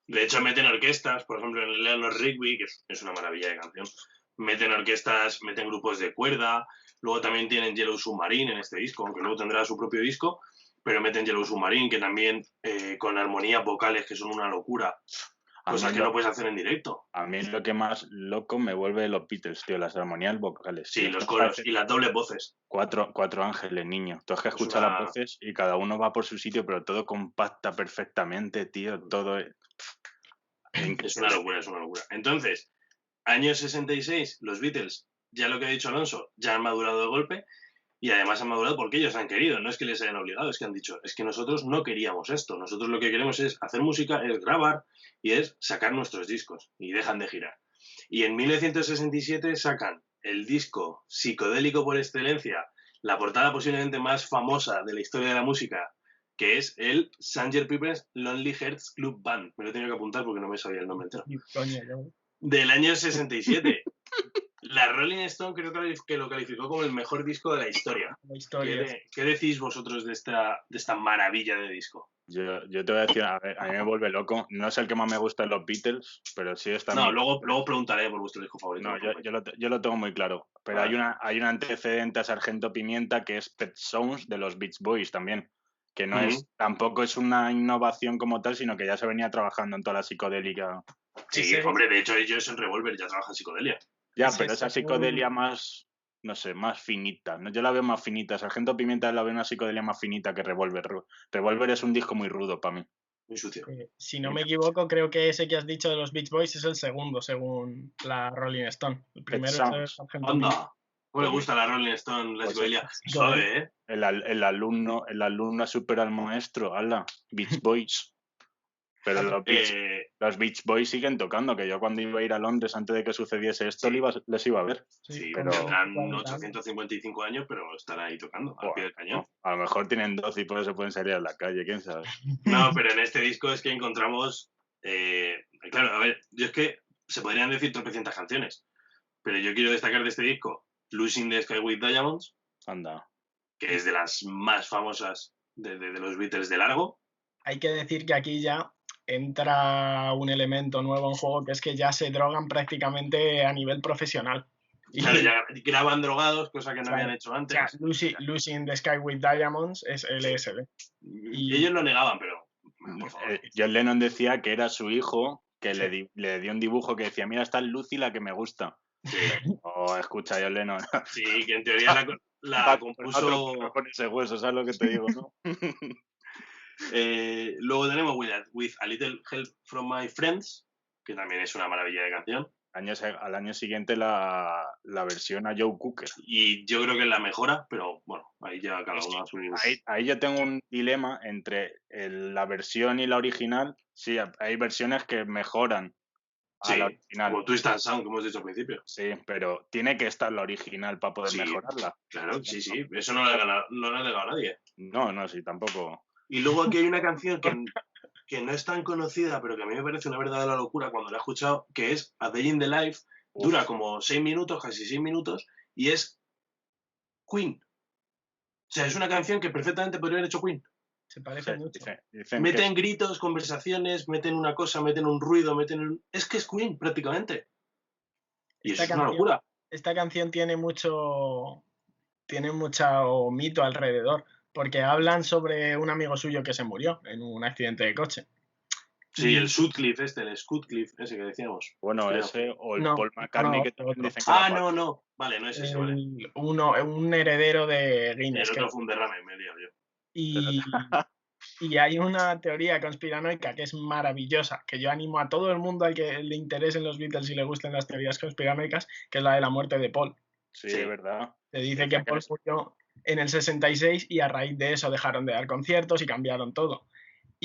De hecho, meten orquestas, por ejemplo, en el Eleanor Rigby, que es una maravilla de canción. Meten orquestas, meten grupos de cuerda. Luego también tienen Yellow Submarine en este disco, aunque luego tendrá su propio disco. Pero meten Yellow Submarine, que también con armonías vocales que son una locura. A Cosas mí que no puedes hacer en directo. A mí lo que más loco me vuelve de los Beatles, tío, las armonías vocales. Sí, tío. los Esto coros parece y las dobles voces. cuatro ángeles, niño. Tú has que Es escuchar una- las voces y cada uno va por su sitio, pero todo compacta perfectamente, tío. Todo es Es una locura, es una locura. Entonces, año 66, los Beatles, ya lo que ha dicho Alonso, ya han madurado de golpe y además han madurado porque ellos han querido, no es que les hayan obligado, es que han dicho, es que nosotros no queríamos esto, nosotros lo que queremos es hacer música, es grabar y es sacar nuestros discos y dejan de girar. Y en 1967 sacan el disco psicodélico por excelencia, la portada posiblemente más famosa de la historia de la música, que es el Sgt. Pepper's Lonely Hearts Club Band. Me lo he tenido que apuntar porque no me sabía el nombre entero. Y, coño, yo- Del año 67. La Rolling Stone creo que lo calificó como el mejor disco de la historia. la historia. ¿Qué decís vosotros de esta maravilla de disco? Yo te voy a decir, a ver, a mí me vuelve loco. No es el que más me gusta de los Beatles, pero sí está No, en mi- luego preguntaré por vuestro disco favorito. No, no os preocupéis. yo lo tengo muy claro. Pero Vale. hay un antecedente a Sargento Pimienta que es Pet Sounds de los Beach Boys también. Que no Ujú. es, tampoco es una innovación como tal, sino que ya se venía trabajando en toda la psicodélica. Sí, Ese- hombre, de hecho ellos en Revolver ya trabajan psicodelia. Ya, Ese pero esa es un- psicodelia más, no sé, más finita. ¿No? Yo la veo más finita. Sargento Pimienta la veo una psicodelia más finita que Revolver. Revolver es un disco muy rudo para mí. Muy sucio. Si no me equivoco, creo que ese que has dicho de los Beach Boys es el segundo, según la Rolling Stone. El primero es Sounds. el Sargento Pimienta. Anda. ¿Cómo le gusta a la Rolling Stone la Pues psicodelia? sí. Suave, ¿eh? El alumno supera al maestro. ¡Hala! Beach Boys. Pero los Beach Boys siguen tocando, que yo cuando iba a ir a Londres antes de que sucediese esto Sí. les iba a ver. Sí, pero- tendrán 40 años. 855 años, pero están ahí tocando al Buah, pie del cañón. no, a lo mejor tienen 12 y por eso pueden salir a la calle, quién sabe. No, pero en este disco es que encontramos. Claro, a ver, yo es que se podrían decir tropecientas canciones, pero yo quiero destacar de este disco Losing the Sky with Diamonds, Anda. que es de las más famosas de los Beatles de largo. Hay que decir que aquí ya entra un elemento nuevo en juego, que es que ya se drogan prácticamente a nivel profesional. Y Claro, ya graban drogados, cosa que no Claro, habían hecho o antes. sea, Losing the Sky with Diamonds es LSD. Y ellos lo negaban, pero. Por favor. John Lennon decía que era su hijo que Sí. le dio un dibujo que decía, mira, está Lucy la que me gusta. Sí, Oh, escucha, John Lennon. sí, que en teoría la compuso. Con ese hueso, ¿sabes lo que te digo, no? Luego tenemos With a Little Help from My Friends, que también es una maravilla de canción. Al año siguiente la versión a Joe Cooker. Y yo creo que es la mejora, pero bueno, ahí ya cada uno a su nivel. Ahí yo tengo un dilema entre la versión y la original. Sí, hay versiones que mejoran a Sí, la original. como Twist and Sound, como hemos dicho al principio. Sí, pero tiene que estar la original para poder Sí. mejorarla. Claro, sí, sí. Eso no lo ha negado a nadie. No, sí, tampoco. Y luego aquí hay una canción que no es tan conocida, pero que a mí me parece una verdadera locura cuando la he escuchado, que es A Day in the Life. Uf. Dura como 6 minutos, casi 6 minutos, y es Queen. O sea, es una canción que perfectamente podría haber hecho Queen. Se parece Sí, mucho. dicen Meten gritos, conversaciones, meten una cosa, meten un ruido, Es que es Queen, prácticamente. Y Esta eso es una canción- locura. Esta canción tiene mucho mito alrededor, porque hablan sobre un amigo suyo que se murió en un accidente de coche. Sí, el Sutcliffe el Sutcliffe, ese que decíamos. bueno, Creo. ese o el No, Paul McCartney no, que también otro. dicen que Ah, la no. Vale, no es ese, vale. Un heredero de El Guinness. otro fue un derrame, me he liado yo. Y Y hay una teoría conspiranoica que es maravillosa, que yo animo a todo el mundo al que le interesen los Beatles y le gusten las teorías conspiranoicas, que es la de la muerte de Paul. Sí, Sí. es verdad. Se dice Esa que que Paul les- murió en el 66 y a raíz de eso dejaron de dar conciertos y cambiaron todo.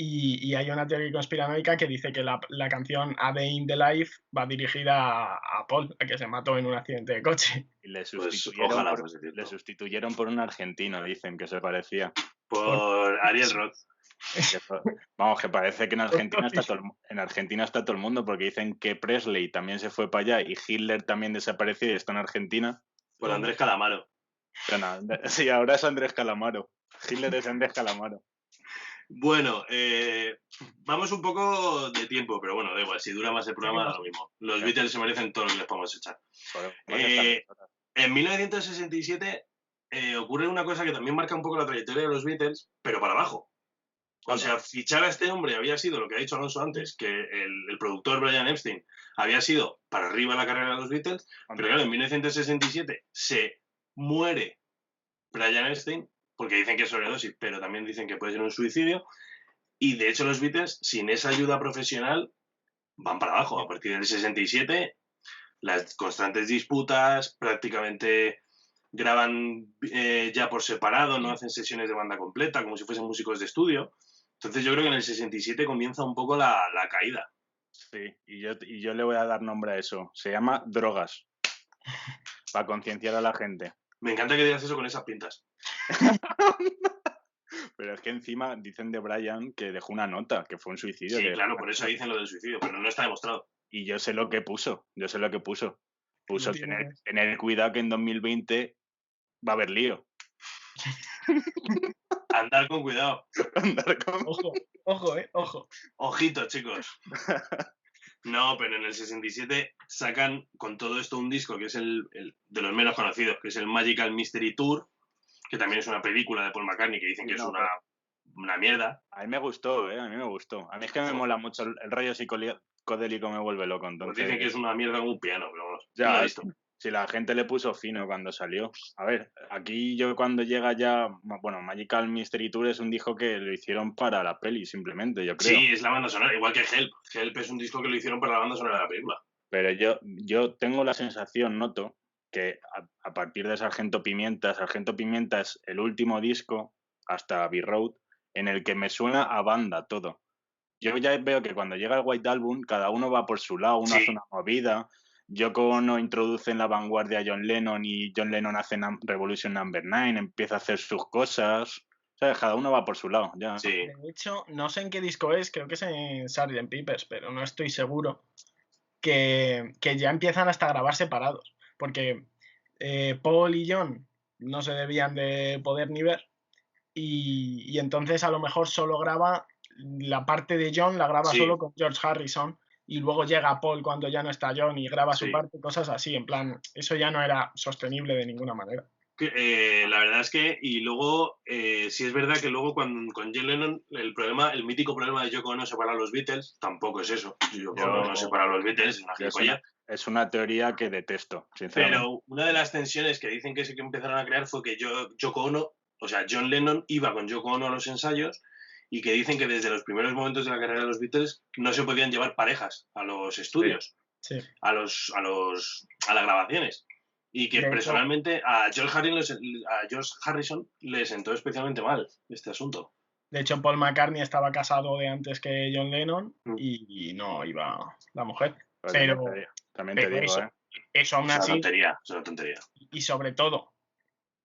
Y hay una teoría conspiranoica que dice que la canción A Day in the Life va dirigida a Paul, a que se mató en un accidente de coche. Y le Pues ojalá fuese le cierto. sustituyeron por un argentino, dicen que se parecía. Por Ariel Roth. Vamos, que parece que en Argentina Otis. en Argentina está todo el mundo, porque dicen que Presley también se fue para allá y Hitler también desapareció y está en Argentina. Por Andrés Calamaro. Pero nada, sí, ahora es Andrés Calamaro. Hitler es Andrés Calamaro. Bueno, vamos un poco de tiempo, pero bueno, da igual, si dura más el programa, da lo mismo. Los Sí. Beatles se merecen todo lo que les podemos echar. Joder, En 1967 ocurre una cosa que también marca un poco la trayectoria de los Beatles, pero para abajo. O sea, fichar a este hombre había sido lo que ha dicho Alonso antes, que el productor Brian Epstein había sido para arriba la carrera de los Beatles, pero claro, en 1967 se muere Brian Epstein, porque dicen que es sobredosis, pero también dicen que puede ser un suicidio, y de hecho los Beatles, sin esa ayuda profesional, van para abajo. A partir del 67, las constantes disputas, prácticamente graban ya por separado, no hacen sesiones de banda completa, como si fuesen músicos de estudio. Entonces yo creo que en el 67 comienza un poco la caída. Sí, y yo le voy a dar nombre a eso. Se llama drogas. Para concienciar a la gente. Me encanta que digas eso con esas pintas. Pero es que encima dicen de Brian que dejó una nota, que fue un suicidio. Sí, que- claro, por eso dicen lo del suicidio, pero no está demostrado. Y yo sé lo que puso. Puso No tiene- tener cuidado que en 2020 va a haber lío. Andar con cuidado. Andar con- Ojo. Ojito, chicos. No, pero en el 67 sacan con todo esto un disco que es el de los menos conocidos, que es el Magical Mystery Tour, que también es una película de Paul McCartney que dicen que es No, una mierda. A mí me gustó, a mí me gustó. A mí es que me mola mucho el rollo psicodélico, me vuelve loco. Pues Entonces, dicen que es una mierda con un piano, pero vamos. ya, no lo he visto. si la gente le puso fino cuando salió. A ver, aquí yo cuando llega ya, bueno, Magical Mystery Tour es un disco que lo hicieron para la peli, simplemente, yo creo. Sí, es la banda sonora, igual que Help. Help es un disco que lo hicieron para la banda sonora de la película. Pero yo tengo la sensación, noto, que a partir de Sargento Pimienta es el último disco, hasta Abbey Road, en el que me suena a banda todo. Yo ya veo que cuando llega el White Album, cada uno va por su lado, uno Sí. hace una movida. Yoko Ono introduce en la vanguardia a John Lennon y John Lennon hace Revolution Number 9, empieza a hacer sus cosas. ¿Sabes? Cada uno va por su lado, ya. Sí. De hecho, no sé en qué disco es, creo que es en Sgt. Pepper's, pero no estoy seguro. Que ya empiezan hasta a grabar separados. Porque Paul y John no se debían de poder ni ver. Y entonces a lo mejor solo graba la parte de John, la graba Sí. solo con George Harrison. Y luego llega Paul cuando ya no está John y graba su Sí. parte, cosas así. En plan, eso ya no era sostenible de ninguna manera. La verdad es que, y luego, sí es verdad que luego con John Lennon, el mítico problema de Yoko Ono separar a los Beatles, tampoco es eso. Yoko Ono no separa a los Beatles, es una gilipollas. Es una teoría que detesto, sinceramente. Pero una de las tensiones que dicen que sí que empezaron a crear fue que Yoko Ono, o sea, John Lennon iba con Yoko Ono a los ensayos y que dicen que desde los primeros momentos de la carrera de los Beatles no se podían llevar parejas a los estudios, Sí. a las grabaciones. Y que De hecho- personalmente a George Harrison le sentó especialmente mal este asunto. De hecho, Paul McCartney estaba casado de antes que John Lennon Mm. y no iba la mujer. Pero pero- también te pero digo, eso- Eso aún Es una así, tontería, es una tontería. y sobre todo,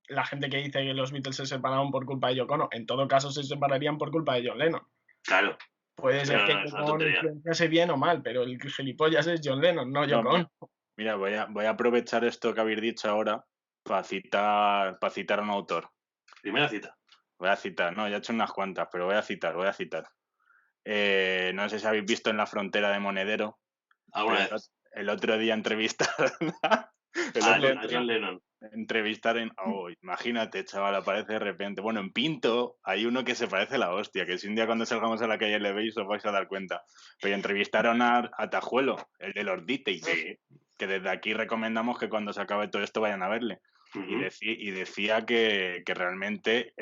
la gente que dice que los Beatles se separaron por culpa de Yoko Ono, en todo caso se separarían por culpa de John Lennon. Claro. Puede ser No, que no, es una Yoko Ono tontería. influenciase bien o mal, pero el gilipollas es John Lennon, no Yoko Ono. Mira, voy a aprovechar esto que habéis dicho ahora para citar a un autor. Primera cita. Voy a citar, no, ya he hecho unas cuantas, pero voy a citar. No sé si habéis visto En la frontera de Monedero. ¿Alguna pero vez? el otro día entrevistaron A John Lennon. Imagínate, chaval, aparece de repente. Bueno, en Pinto hay uno que se parece a la hostia, que si un día cuando salgamos a la calle le veis os vais a dar cuenta. Pero entrevistaron a Tajuelo, el de los details, que desde aquí recomendamos que cuando se acabe todo esto vayan a verle. y decía que realmente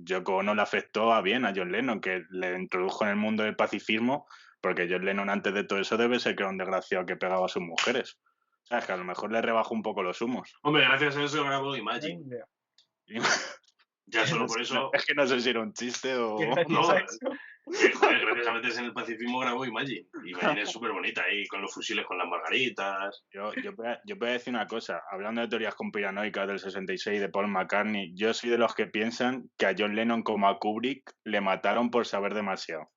Yoko Ono le afectó a bien a John Lennon, que le introdujo en el mundo del pacifismo, porque John Lennon antes de todo eso debe ser que era un desgraciado que pegaba a sus mujeres. O sea, que a lo mejor le rebajó un poco los humos. Hombre, gracias a eso grabó No hay Imagine. idea. Ya solo por eso... Es que no sé si era un chiste o... ¿Qué gracias No, a eso? joder, gracias a meterse en el pacifismo grabó Imagine. Imagine es súper bonita ahí, con los fusiles con las margaritas. Yo voy a decir una cosa, hablando de teorías conspiranoicas del 66 de Paul McCartney, yo soy de los que piensan que a John Lennon como a Kubrick le mataron por saber demasiado.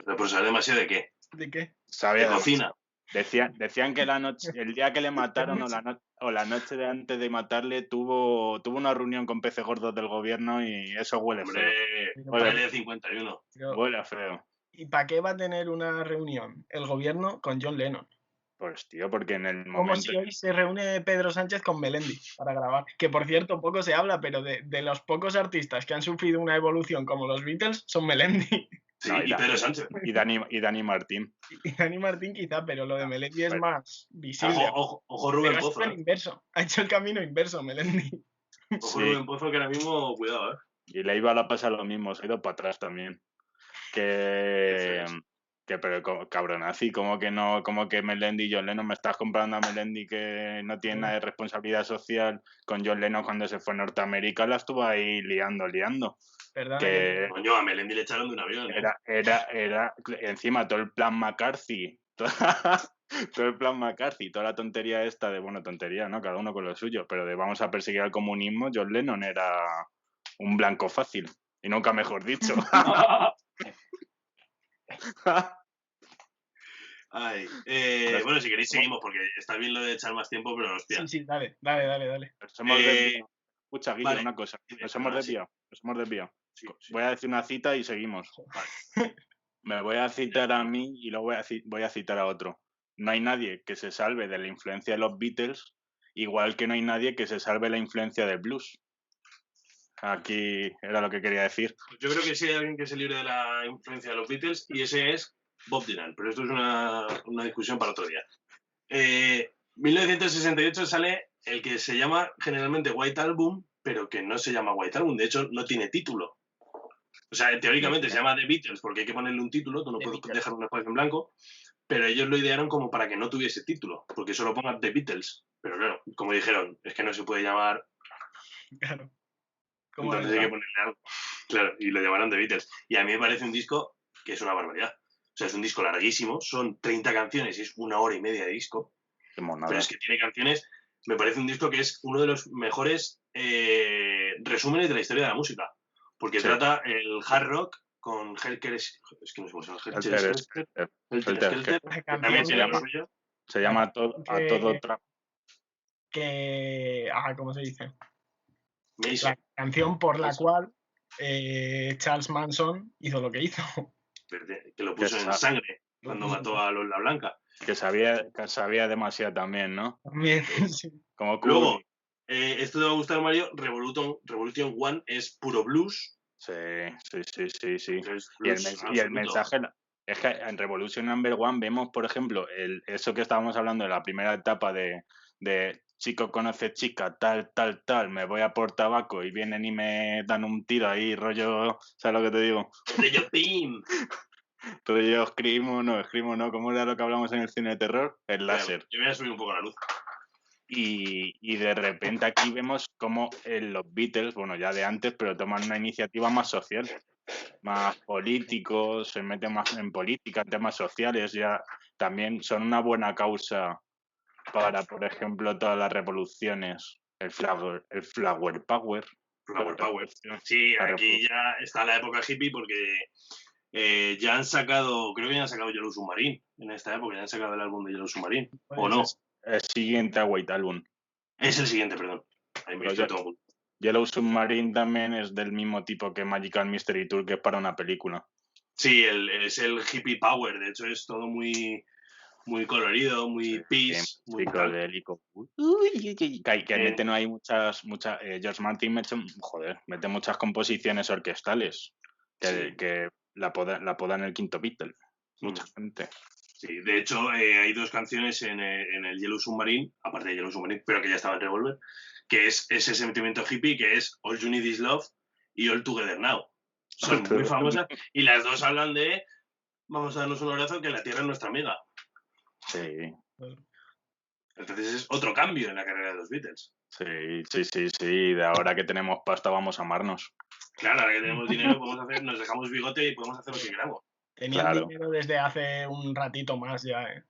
Pero por saber demasiado de qué. ¿De qué? De Sabía cocina. Decían que el día que le mataron o la noche de antes de matarle tuvo una reunión con peces gordos del gobierno y eso huele feo. Hombre, Huele- Área 51. Pero, Huele feo. ¿y para qué va a tener una reunión el gobierno con John Lennon? Pues tío, porque en el Como momento... si hoy se reúne Pedro Sánchez con Melendi para grabar. Que por cierto, poco se habla, pero de los pocos artistas que han sufrido una evolución como los Beatles son Melendi. Sí, No, y Pedro Sánchez. y Dani Martín. Y Dani Martín quizá, pero lo de Melendi es Bueno. más visible. Ojo Rubén Pero ha Pozo. hecho el inverso. Ha hecho el camino inverso, Melendi. Ojo Sí. Rubén Pozo, que ahora mismo, cuidado, Y le iba a la pasa lo mismo, se ha ido para atrás también. Que pero cabronazi, como que no, como que Melendi y John Lennon, me estás comprando a Melendi que no tiene nada de responsabilidad social con John Lennon cuando se fue a Norteamérica, la estuvo ahí liando. Perdona Que Coño, a Melendi le echaron de un avión, era encima todo el plan McCarthy, todo el plan McCarthy, toda la tontería esta de, bueno, tontería, ¿no? Cada uno con lo suyo, pero de vamos a perseguir al comunismo, John Lennon era un blanco fácil, y nunca mejor dicho. Ay, bueno, si queréis seguimos, porque está bien lo de echar más tiempo, pero hostia. Sí, dale. Nos hemos desviado. Escucha, Guille, vale. una cosa. Dime, Nos hemos sí. desviado. Sí. Voy a decir una cita y seguimos. Me voy a citar a mí y luego voy a citar a otro. No hay nadie que se salve de la influencia de los Beatles, igual que no hay nadie que se salve de la influencia del blues. Aquí era lo que quería decir. Pues yo creo que sí hay alguien que se libre de la influencia de los Beatles y ese es Bob Dylan, pero esto es una discusión para otro día. 1968 sale el que se llama generalmente White Album, pero que no se llama White Album, de hecho no tiene título. O sea, teóricamente se llama The Beatles porque hay que ponerle un título, tú no The puedes Beatles. dejar un espacio en blanco, pero ellos lo idearon como para que no tuviese título, porque solo pongan The Beatles. Pero claro, como dijeron, es que no se puede llamar, Claro. ¿Cómo entonces hay que ponerle algo. Claro, y lo llamaron The Beatles. Y a mí me parece un disco que es una barbaridad. O sea, es un disco larguísimo, son 30 canciones y es 1 hora y media de disco. Qué monada. Pero es que tiene canciones, me parece un disco que es uno de los mejores resúmenes de la historia de la música. Porque Sí. trata el hard rock con Helter, es que no sé cómo se llama, Helter Skelter, La que también canción tiene llama. lo suyo. Se llama a todo trap. ¿cómo se dice? Mason, La canción por la Mason, cual Charles Manson hizo lo que hizo. que lo puso en sangre cuando mató a Lola Blanca. Que sabía demasiado también, ¿no? También, sí. Como Luego, Kubrick. esto te va a gustar, Mario, Revolution One es puro blues. Sí. Es Y blues el absoluto. mensaje es que en Revolution Number One vemos, por ejemplo, eso que estábamos hablando de la primera etapa de chico conoce chica, tal, me voy a por tabaco y vienen y me dan un tiro ahí, rollo, ¿sabes lo que te digo? Rollo pim. Rollo escrimo no, ¿cómo era lo que hablamos en el cine de terror? El láser. Yo voy a subir un poco la luz. Y de repente aquí vemos como los Beatles, bueno, ya de antes, pero toman una iniciativa más social, más políticos, se meten más en política, en temas sociales, ya también son una buena causa para, por ejemplo, todas las revoluciones, el Flower Power. Flower Power. Sí, aquí ya está la época hippie porque ya han sacado, creo que ya han sacado Yellow Submarine en esta época, ya han sacado el álbum de Yellow Submarine, ¿o no? El siguiente a White Album. Es el siguiente, perdón. Ahí me estoy todo. Yellow Submarine también es del mismo tipo que Magical Mystery Tour, que es para una película. Sí, es el hippie power, de hecho es todo muy, muy colorido, muy peace, muy psicodélico. Que mete, no hay muchas George Martin mete muchas composiciones orquestales que la podan el quinto Beatle. Mucha gente. Sí, de hecho, hay dos canciones en el Yellow Submarine, aparte de Yellow Submarine, pero que ya estaba en Revolver, que es ese sentimiento hippie, que es All You Need Is Love y All Together Now. Son muy famosas y las dos hablan de vamos a darnos un abrazo que la Tierra es nuestra amiga. Sí, Entonces es otro cambio en la carrera de los Beatles. sí. De ahora que tenemos pasta vamos a amarnos. Claro, ahora que tenemos dinero nos dejamos bigote y podemos hacer lo que queramos. Tenían Claro. dinero desde hace un ratito más ya, ¿eh?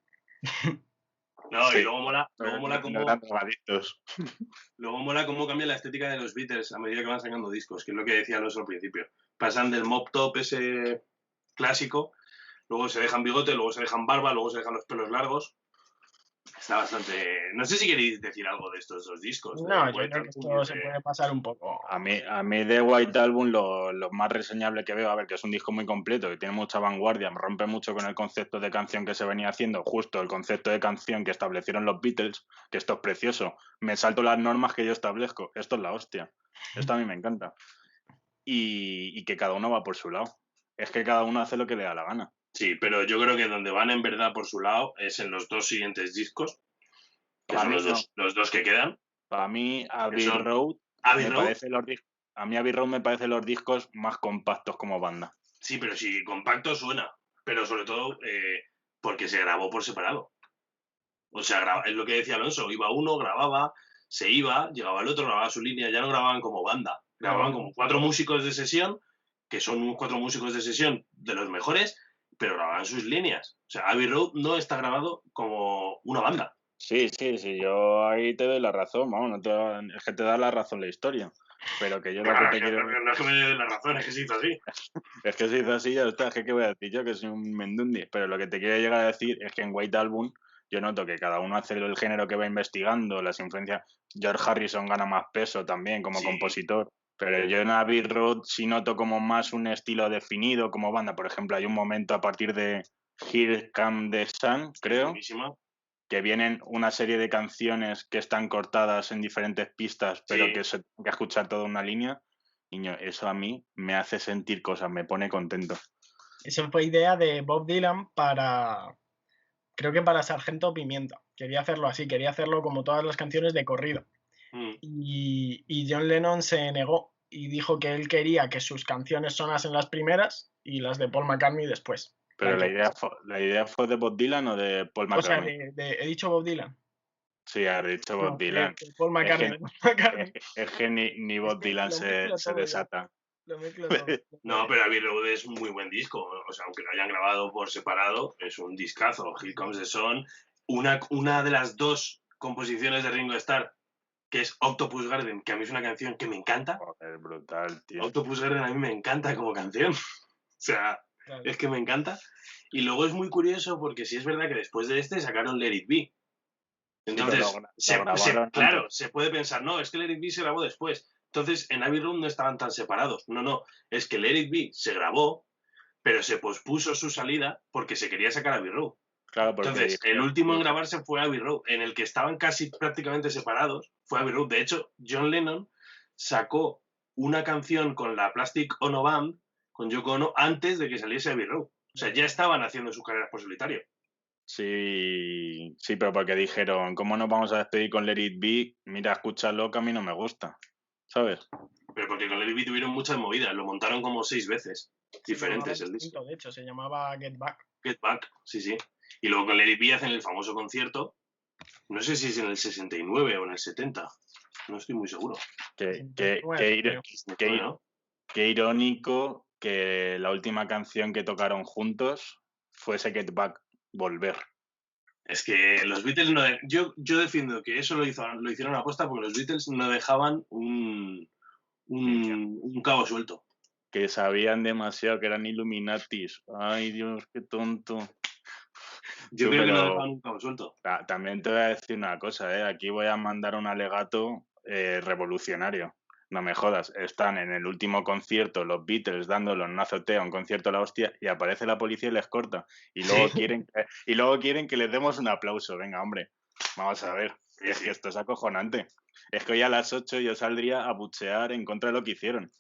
No, Sí. y luego mola No cómo eran drogadictos. luego mola cómo cambia la estética de los Beatles a medida que van sacando discos, que es lo que decía Alonso al principio. Pasan del mop top ese clásico, luego se dejan bigote, luego se dejan barba, luego se dejan los pelos largos. Está bastante... No sé si queréis decir algo de estos dos discos. de No, yo White creo que Album esto y se de- puede pasar un poco. A mí de White Album lo más reseñable que veo, a ver, que es un disco muy completo, que tiene mucha vanguardia, me rompe mucho con el concepto de canción que se venía haciendo, justo el concepto de canción que establecieron los Beatles, que esto es precioso. Me salto las normas que yo establezco. Esto es la hostia. Esto a mí me encanta. Y que cada uno va por su lado. Es que cada uno hace lo que le da la gana. Sí, pero yo creo que donde van en verdad por su lado es en los dos siguientes discos, que Para son mí los dos que quedan. Para mí, Abbey son Road Abbey me Road, parece a mí Abbey Road me parece los discos más compactos como banda. sí, pero sí, compacto suena, pero sobre todo porque se grabó por separado. O sea, es lo que decía Alonso, iba uno, grababa, se iba, llegaba el otro, grababa su línea, ya no grababan como banda, grababan como 4 músicos de sesión, que son 4 músicos de sesión de los mejores, pero grababan sus líneas. O sea, Abbey Road no está grabado como una banda. Sí, yo ahí te doy la razón, vamos, es que te da la razón la historia. Pero que yo lo que Claro, te quiero... no es que me dé la razón, es que se hizo así. Es que se hizo así, ya está, es que qué voy a decir yo, que soy un mendundi. Pero lo que te quiero llegar a decir es que en White Album yo noto que cada uno hace el género que va investigando, las influencias. George Harrison gana más peso también como Sí. compositor. Pero yo en Abbey Road sí noto como más un estilo definido como banda. Por ejemplo, hay un momento a partir de Here Come the Sun, creo, Buenísima. que vienen una serie de canciones que están cortadas en diferentes pistas, pero Sí. que se tiene que escuchar toda una línea. Niño, eso a mí me hace sentir cosas, me pone contento. Eso fue idea de Bob Dylan creo que para Sargento Pimienta. Quería hacerlo así, quería hacerlo como todas las canciones de corrido. Y John Lennon se negó y dijo que él quería que sus canciones sonasen las primeras y las de Paul McCartney después. Pero la idea fue de Bob Dylan o de Paul O sea, McCartney. he dicho Bob Dylan. Sí, has dicho Bob No, Dylan. de Paul McCartney. Es que ni Bob Dylan se desata. Lo mezclo todo. No, pero Abbey Road es un muy buen disco. O sea, aunque lo hayan grabado por separado, es un discazo. Here Comes the Sun. Una de las dos composiciones de Ringo Starr, que es Octopus Garden, que a mí es una canción que me encanta. Es brutal, tío. Octopus Garden a mí me encanta como canción. O sea, Claro. es que me encanta. Y luego es muy curioso porque sí es verdad que después de este sacaron Let It Be. Entonces, claro, se puede pensar, no, es que Let It Be se grabó después. Entonces, en Abbey Road no estaban tan separados. No, es que Let It Be se grabó, pero se pospuso su salida porque se quería sacar Abbey Road. Claro, porque entonces, el último en grabarse fue Abbey Road, en el que estaban casi prácticamente separados, fue Abbey Road. De hecho, John Lennon sacó una canción con la Plastic Ono Band, con Yoko Ono, antes de que saliese Abbey Road. O sea, ya estaban haciendo sus carreras por solitario. Sí, pero porque dijeron, ¿cómo nos vamos a despedir con Let It Be? Mira, escúchalo, que a mí no me gusta, ¿sabes? Pero porque con Let It Be tuvieron muchas movidas, lo montaron como 6 veces diferentes el disco. De hecho, se llamaba Get Back. Get Back, sí. Y luego con Let It Be hacen el famoso concierto, no sé si es en el 69 o en el 70, no estoy muy seguro. Qué irónico que la última canción que tocaron juntos fuese Get Back, Volver. Es que los Beatles no... Yo defiendo que eso lo hicieron a aposta porque los Beatles no dejaban un cabo suelto. Que sabían demasiado, que eran Illuminatis. Ay, Dios, qué tonto. Yo creo que no dejaban un cabo suelto. También te voy a decir una cosa, aquí voy a mandar un alegato revolucionario. No me jodas, están en el último concierto los Beatles dándolo en una azotea, un concierto a la hostia, y aparece la policía y les corta. Y luego, quieren que les demos un aplauso. Venga, hombre, vamos a ver. Es que esto es acojonante. Es que hoy a las 8 yo saldría a buchear en contra de lo que hicieron.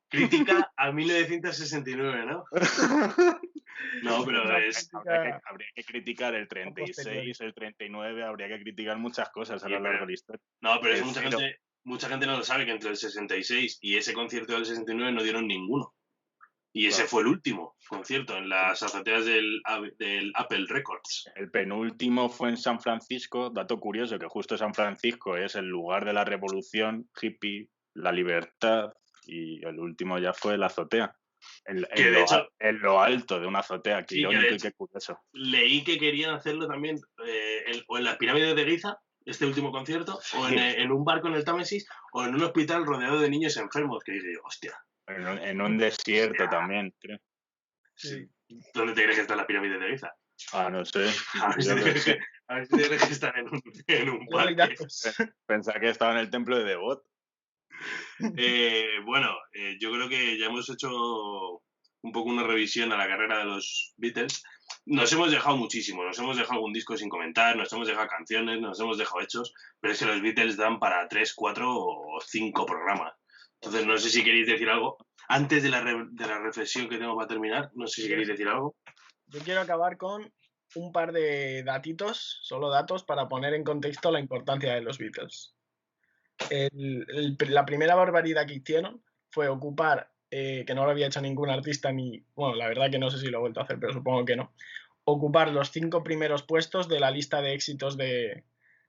Crítica a 1969, ¿no? No, pero Una es... crítica Habría que criticar el posteriori. 36, el 39, habría que criticar muchas cosas a Sí, lo largo pero- de la historia. No, pero El eso mucha gente no lo sabe, que entre el 66 y ese concierto del 69 no dieron ninguno. Y ese Claro. fue el último concierto en las azoteas del Apple Records. El penúltimo fue en San Francisco, dato curioso, que justo San Francisco es el lugar de la revolución hippie, la libertad, y el último ya fue la azotea. Que de hecho, En lo alto de una azotea, qué sí, que de irónico y hecho qué curioso. leí que querían hacerlo también o en las pirámides de Giza, este último concierto, o en un barco en el Támesis, o en un hospital rodeado de niños enfermos, que dije yo, hostia, En un desierto Hostia. también, creo. Sí. ¿dónde te crees que están las pirámides de Giza? Ah, no sé. A ver si Yo te qué crees sé. que, a ver si te crees que están en un No hay parque. datos. Pensaba que estaba en el templo de Devot. Bueno, yo creo que ya hemos hecho un poco una revisión a la carrera de los Beatles. Nos hemos dejado muchísimo, nos hemos dejado algún disco sin comentar, nos hemos dejado canciones, nos hemos dejado hechos, pero es que los Beatles dan para 3, 4 o 5 programas. Entonces no sé si queréis decir algo. Antes de la reflexión que tengo para terminar, no sé si queréis decir algo. Yo quiero acabar con un par de datitos, solo datos, para poner en contexto la importancia de los Beatles. La primera barbaridad que hicieron fue ocupar, que no lo había hecho ningún artista, ni, bueno, la verdad que no sé si lo he vuelto a hacer, pero supongo que no, ocupar los 5 primeros puestos de la lista de éxitos de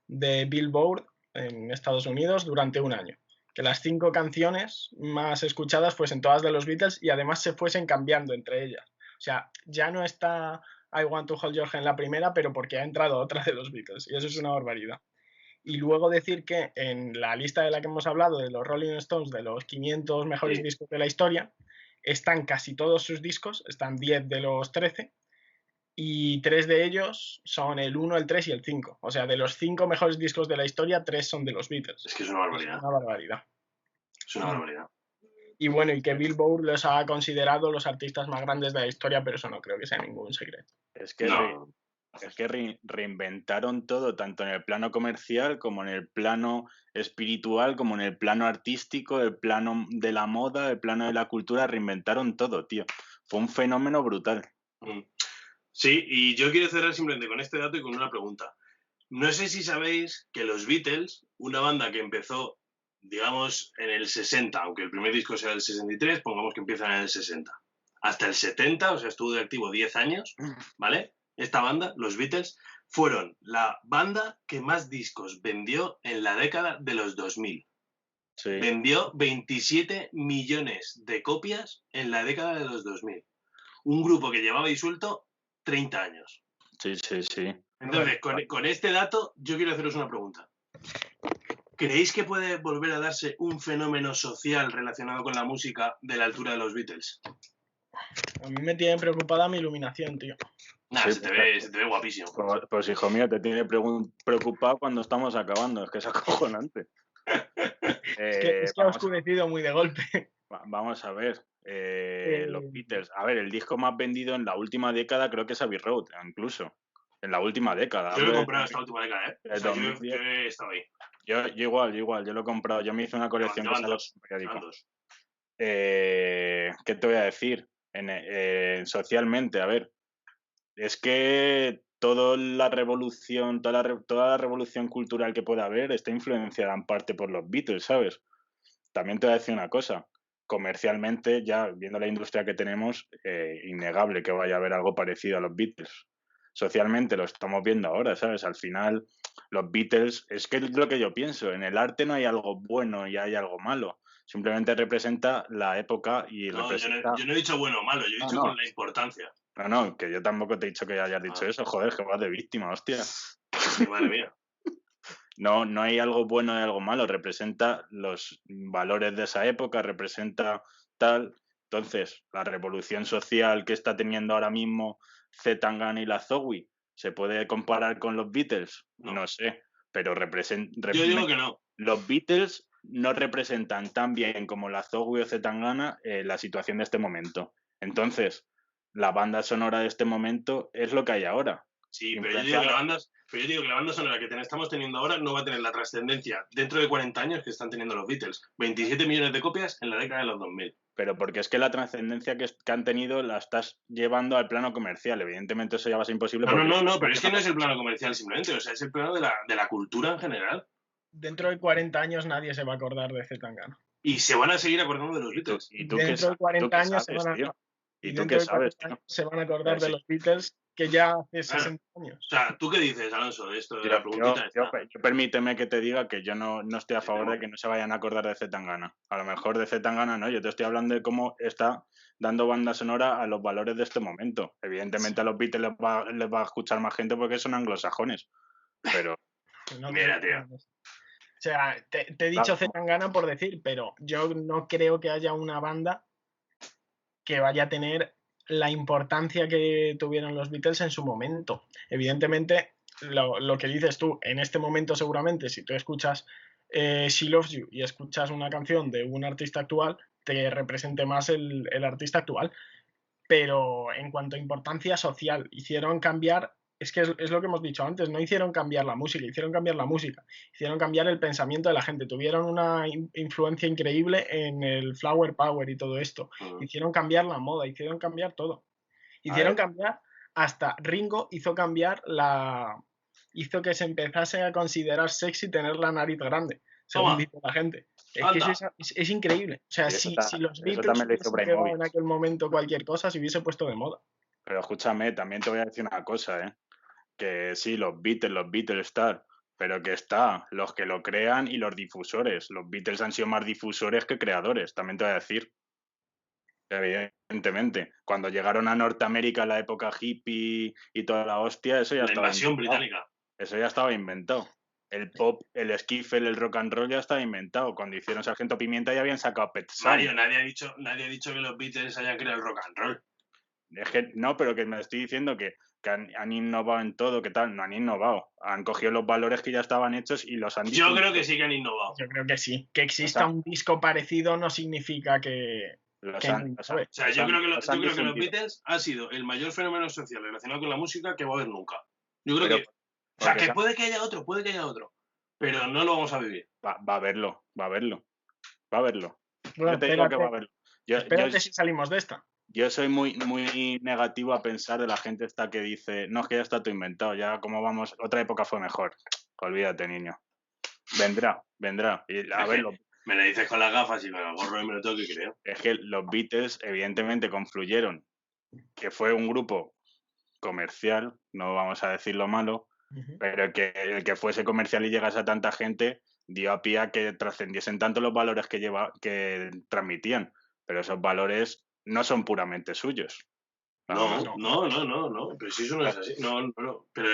Billboard en Estados Unidos durante un año. Que las 5 canciones más escuchadas fuesen todas de los Beatles y además se fuesen cambiando entre ellas. O sea, ya no está I Want to Hold Your Hand en la primera, pero porque ha entrado otra de los Beatles. Y eso es una barbaridad. Y luego decir que en la lista de la que hemos hablado, de los Rolling Stones, de los 500 mejores Sí. discos de la historia, están casi todos sus discos, están 10 de los 13, y 3 de ellos son el 1, el 3 y el 5. O sea, de los 5 mejores discos de la historia, 3 son de los Beatles. Es que es una barbaridad. Es una barbaridad. Es una barbaridad. Y bueno, y que Billboard los ha considerado los artistas más grandes de la historia, pero eso no creo que sea ningún secreto. Es que, No. es que reinventaron todo, tanto en el plano comercial como en el plano espiritual, como en el plano artístico, el plano de la moda, el plano de la cultura, reinventaron todo, tío. Fue un fenómeno brutal. Sí, y yo quiero cerrar simplemente con este dato y con una pregunta. No sé si sabéis que los Beatles, una banda que empezó, digamos, en el 60, aunque el primer disco sea del 63, pongamos que empiezan en el 60, hasta el 70, o sea, estuvo de activo 10 años, ¿vale? Esta banda, los Beatles, fueron la banda que más discos vendió en la década de los 2000. Sí. Vendió 27 millones de copias en la década de los 2000. Un grupo que llevaba disuelto 30 años. Sí, sí, sí. Entonces, con este dato, yo quiero haceros una pregunta. ¿Creéis que puede volver a darse un fenómeno social relacionado con la música de la altura de los Beatles? A mí me tiene preocupada mi iluminación, tío. Nah, Sí, se te ve guapísimo. Pues hijo mío, te tiene preocupado cuando estamos acabando, es que es acojonante. Es que ha oscurecido muy de golpe. Vamos a ver, los Beatles. A ver, el disco más vendido en la última década creo que es Abbey Road, incluso. En la última década. Yo lo he comprado esta última década, ¿eh? El O sea, yo 2010. he estado ahí. Yo igual, yo lo he comprado. Yo me hice una colección Llevan que sale dos, en periódico. llevan dos. ¿Qué te voy a decir? Socialmente, a ver, es que toda la revolución, toda la revolución cultural que pueda haber está influenciada en parte por los Beatles, ¿sabes? También te voy a decir una cosa, comercialmente, ya viendo la industria que tenemos, innegable que vaya a haber algo parecido a los Beatles. Socialmente lo estamos viendo ahora, ¿sabes? Al final, los Beatles, es que es lo que yo pienso, en el arte no hay algo bueno y hay algo malo. Simplemente representa la época y No, representa... yo no he dicho bueno o malo, yo he dicho con la importancia. No, que yo tampoco te he dicho que hayas dicho eso, joder, que vas de víctima, hostia. Madre mía. No hay algo bueno y algo malo, representa los valores de esa época, representa tal. Entonces, la revolución social que está teniendo ahora mismo C. Tangana y la Zowie, ¿se puede comparar con los Beatles? No sé, pero Yo digo que no. Los Beatles no representan tan bien como la Zowie o C. Tangana la situación de este momento. Entonces, la banda sonora de este momento es lo que hay ahora. Sí, pero yo digo que Pero yo digo que la banda sonora que estamos teniendo ahora no va a tener la trascendencia dentro de 40 años que están teniendo los Beatles. 27 millones de copias en la década de los 2000. Pero porque es que la trascendencia que han tenido la estás llevando al plano comercial. Evidentemente eso ya va a ser imposible. No, pero es que no es el plano comercial simplemente, o sea, es el plano de la cultura en general. Dentro de 40 años nadie se va a acordar de Zetangana. Y se van a seguir acordando de los Beatles. ¿Y tú Dentro de 40 años se van a... tío? ¿Y tú dentro qué de 40 sabes, tío? años se van a acordar de Sí. los Beatles que ya hace 60 años. O sea, ¿tú qué dices, Alonso, de esto de la preguntita esta? Yo permíteme que te diga que yo no estoy a favor de que no se vayan a acordar de Zetangana. A lo mejor de Zetangana no, yo te estoy hablando de cómo está dando banda sonora a los valores de este momento. Evidentemente a los Beatles les va a escuchar más gente porque son anglosajones. Pero No, Mira, tío. O sea, te he dicho Claro. Zetangana por decir, pero yo no creo que haya una banda que vaya a tener la importancia que tuvieron los Beatles en su momento. Evidentemente, lo que dices tú, en este momento seguramente, si tú escuchas She Loves You y escuchas una canción de un artista actual, te represente más el artista actual. Pero en cuanto a importancia social, hicieron cambiar, es que es lo que hemos dicho antes, no hicieron cambiar la música, hicieron cambiar la música, hicieron cambiar el pensamiento de la gente, tuvieron una influencia increíble en el Flower Power y todo esto, hicieron cambiar la moda, hicieron cambiar todo, hicieron cambiar, hasta Ringo hizo hizo que se empezase a considerar sexy tener la nariz grande, según dice la gente. Es que eso es increíble. O sea, si los Beatles hubiesen pegado en aquel momento cualquier cosa, se hubiese puesto de moda. Pero escúchame, también te voy a decir una cosa, ¿eh? Que sí, los Beatles tal, pero que está los que lo crean y los difusores. Los Beatles han sido más difusores que creadores, también te voy a decir. Evidentemente. Cuando llegaron a Norteamérica en la época hippie y toda la hostia, eso ya estaba invasión inventado. británica. Eso ya estaba inventado. El pop, el skiffle, el rock and roll ya estaba inventado. Cuando hicieron Sargento Pimienta ya habían sacado Pet Sound. Mario, nadie ha dicho que los Beatles hayan creado el rock and roll. Es que no, pero que me estoy diciendo que han innovado en todo, que tal, no han innovado. Han cogido los valores que ya estaban hechos y los han Yo creo que sí que han innovado. Yo creo que sí. Que exista un disco parecido no significa que... yo creo que los Beatles ha sido el mayor fenómeno social relacionado con la música que va a haber nunca. Yo creo que... O sea, que puede que haya otro, pero no lo vamos a vivir. Va a verlo. Bueno, Yo te digo que va a verlo. Espérate si salimos de esta. Yo soy muy negativo a pensar de la gente esta que dice, no, es que ya está todo inventado, ya como vamos, otra época fue mejor. Olvídate, niño. Vendrá. Y a verlo. Me lo dices con las gafas y con el gorro y me lo tengo que creer. Es que los Beatles evidentemente confluyeron, que fue un grupo comercial, no vamos a decir lo malo, pero el que fuese comercial y llegase a tanta gente dio a pie a que trascendiesen tanto los valores que transmitían, pero esos valores no son puramente suyos. No, pero si eso no es así. No. Pero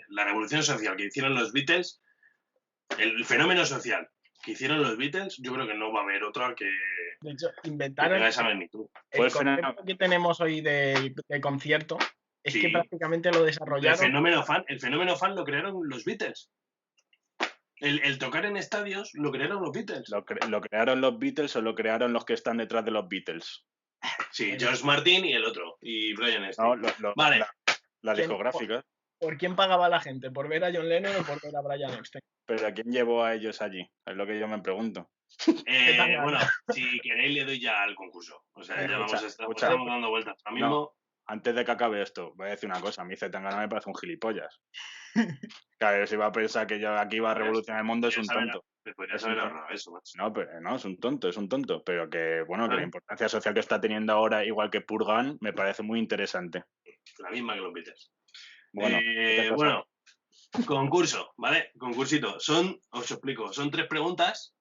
la revolución social que hicieron los Beatles, el fenómeno social que hicieron los Beatles, yo creo que no va a haber otra que... De hecho, inventaron esa magnitud. El concepto que tenemos hoy de concierto es que prácticamente lo desarrollaron. El fenómeno fan lo crearon los Beatles. El tocar en estadios lo crearon los Beatles. ¿Lo crearon los Beatles o lo crearon los que están detrás de los Beatles? Sí, George Martin y el otro, y Brian Epstein. Vale. La discográfica. ¿Por quién pagaba la gente? ¿Por ver a John Lennon o por ver a Brian Epstein? ¿Pero a quién llevó a ellos allí? Es lo que yo me pregunto. Bueno, si queréis le doy ya al concurso. O sea, ya estamos dando vueltas. Ahora mismo... No, antes de que acabe esto, voy a decir una cosa. A mí Zetangana me parece un gilipollas. Claro, si va a pensar que yo aquí va a revolucionar el mundo, es un tonto. No, pero no, es un tonto. Pero que, bueno, que la importancia social que está teniendo ahora, igual que Purgan, me parece muy interesante. La misma que los Beatles. Bueno, concurso, ¿vale? Concursito. Os explico, son 3 preguntas.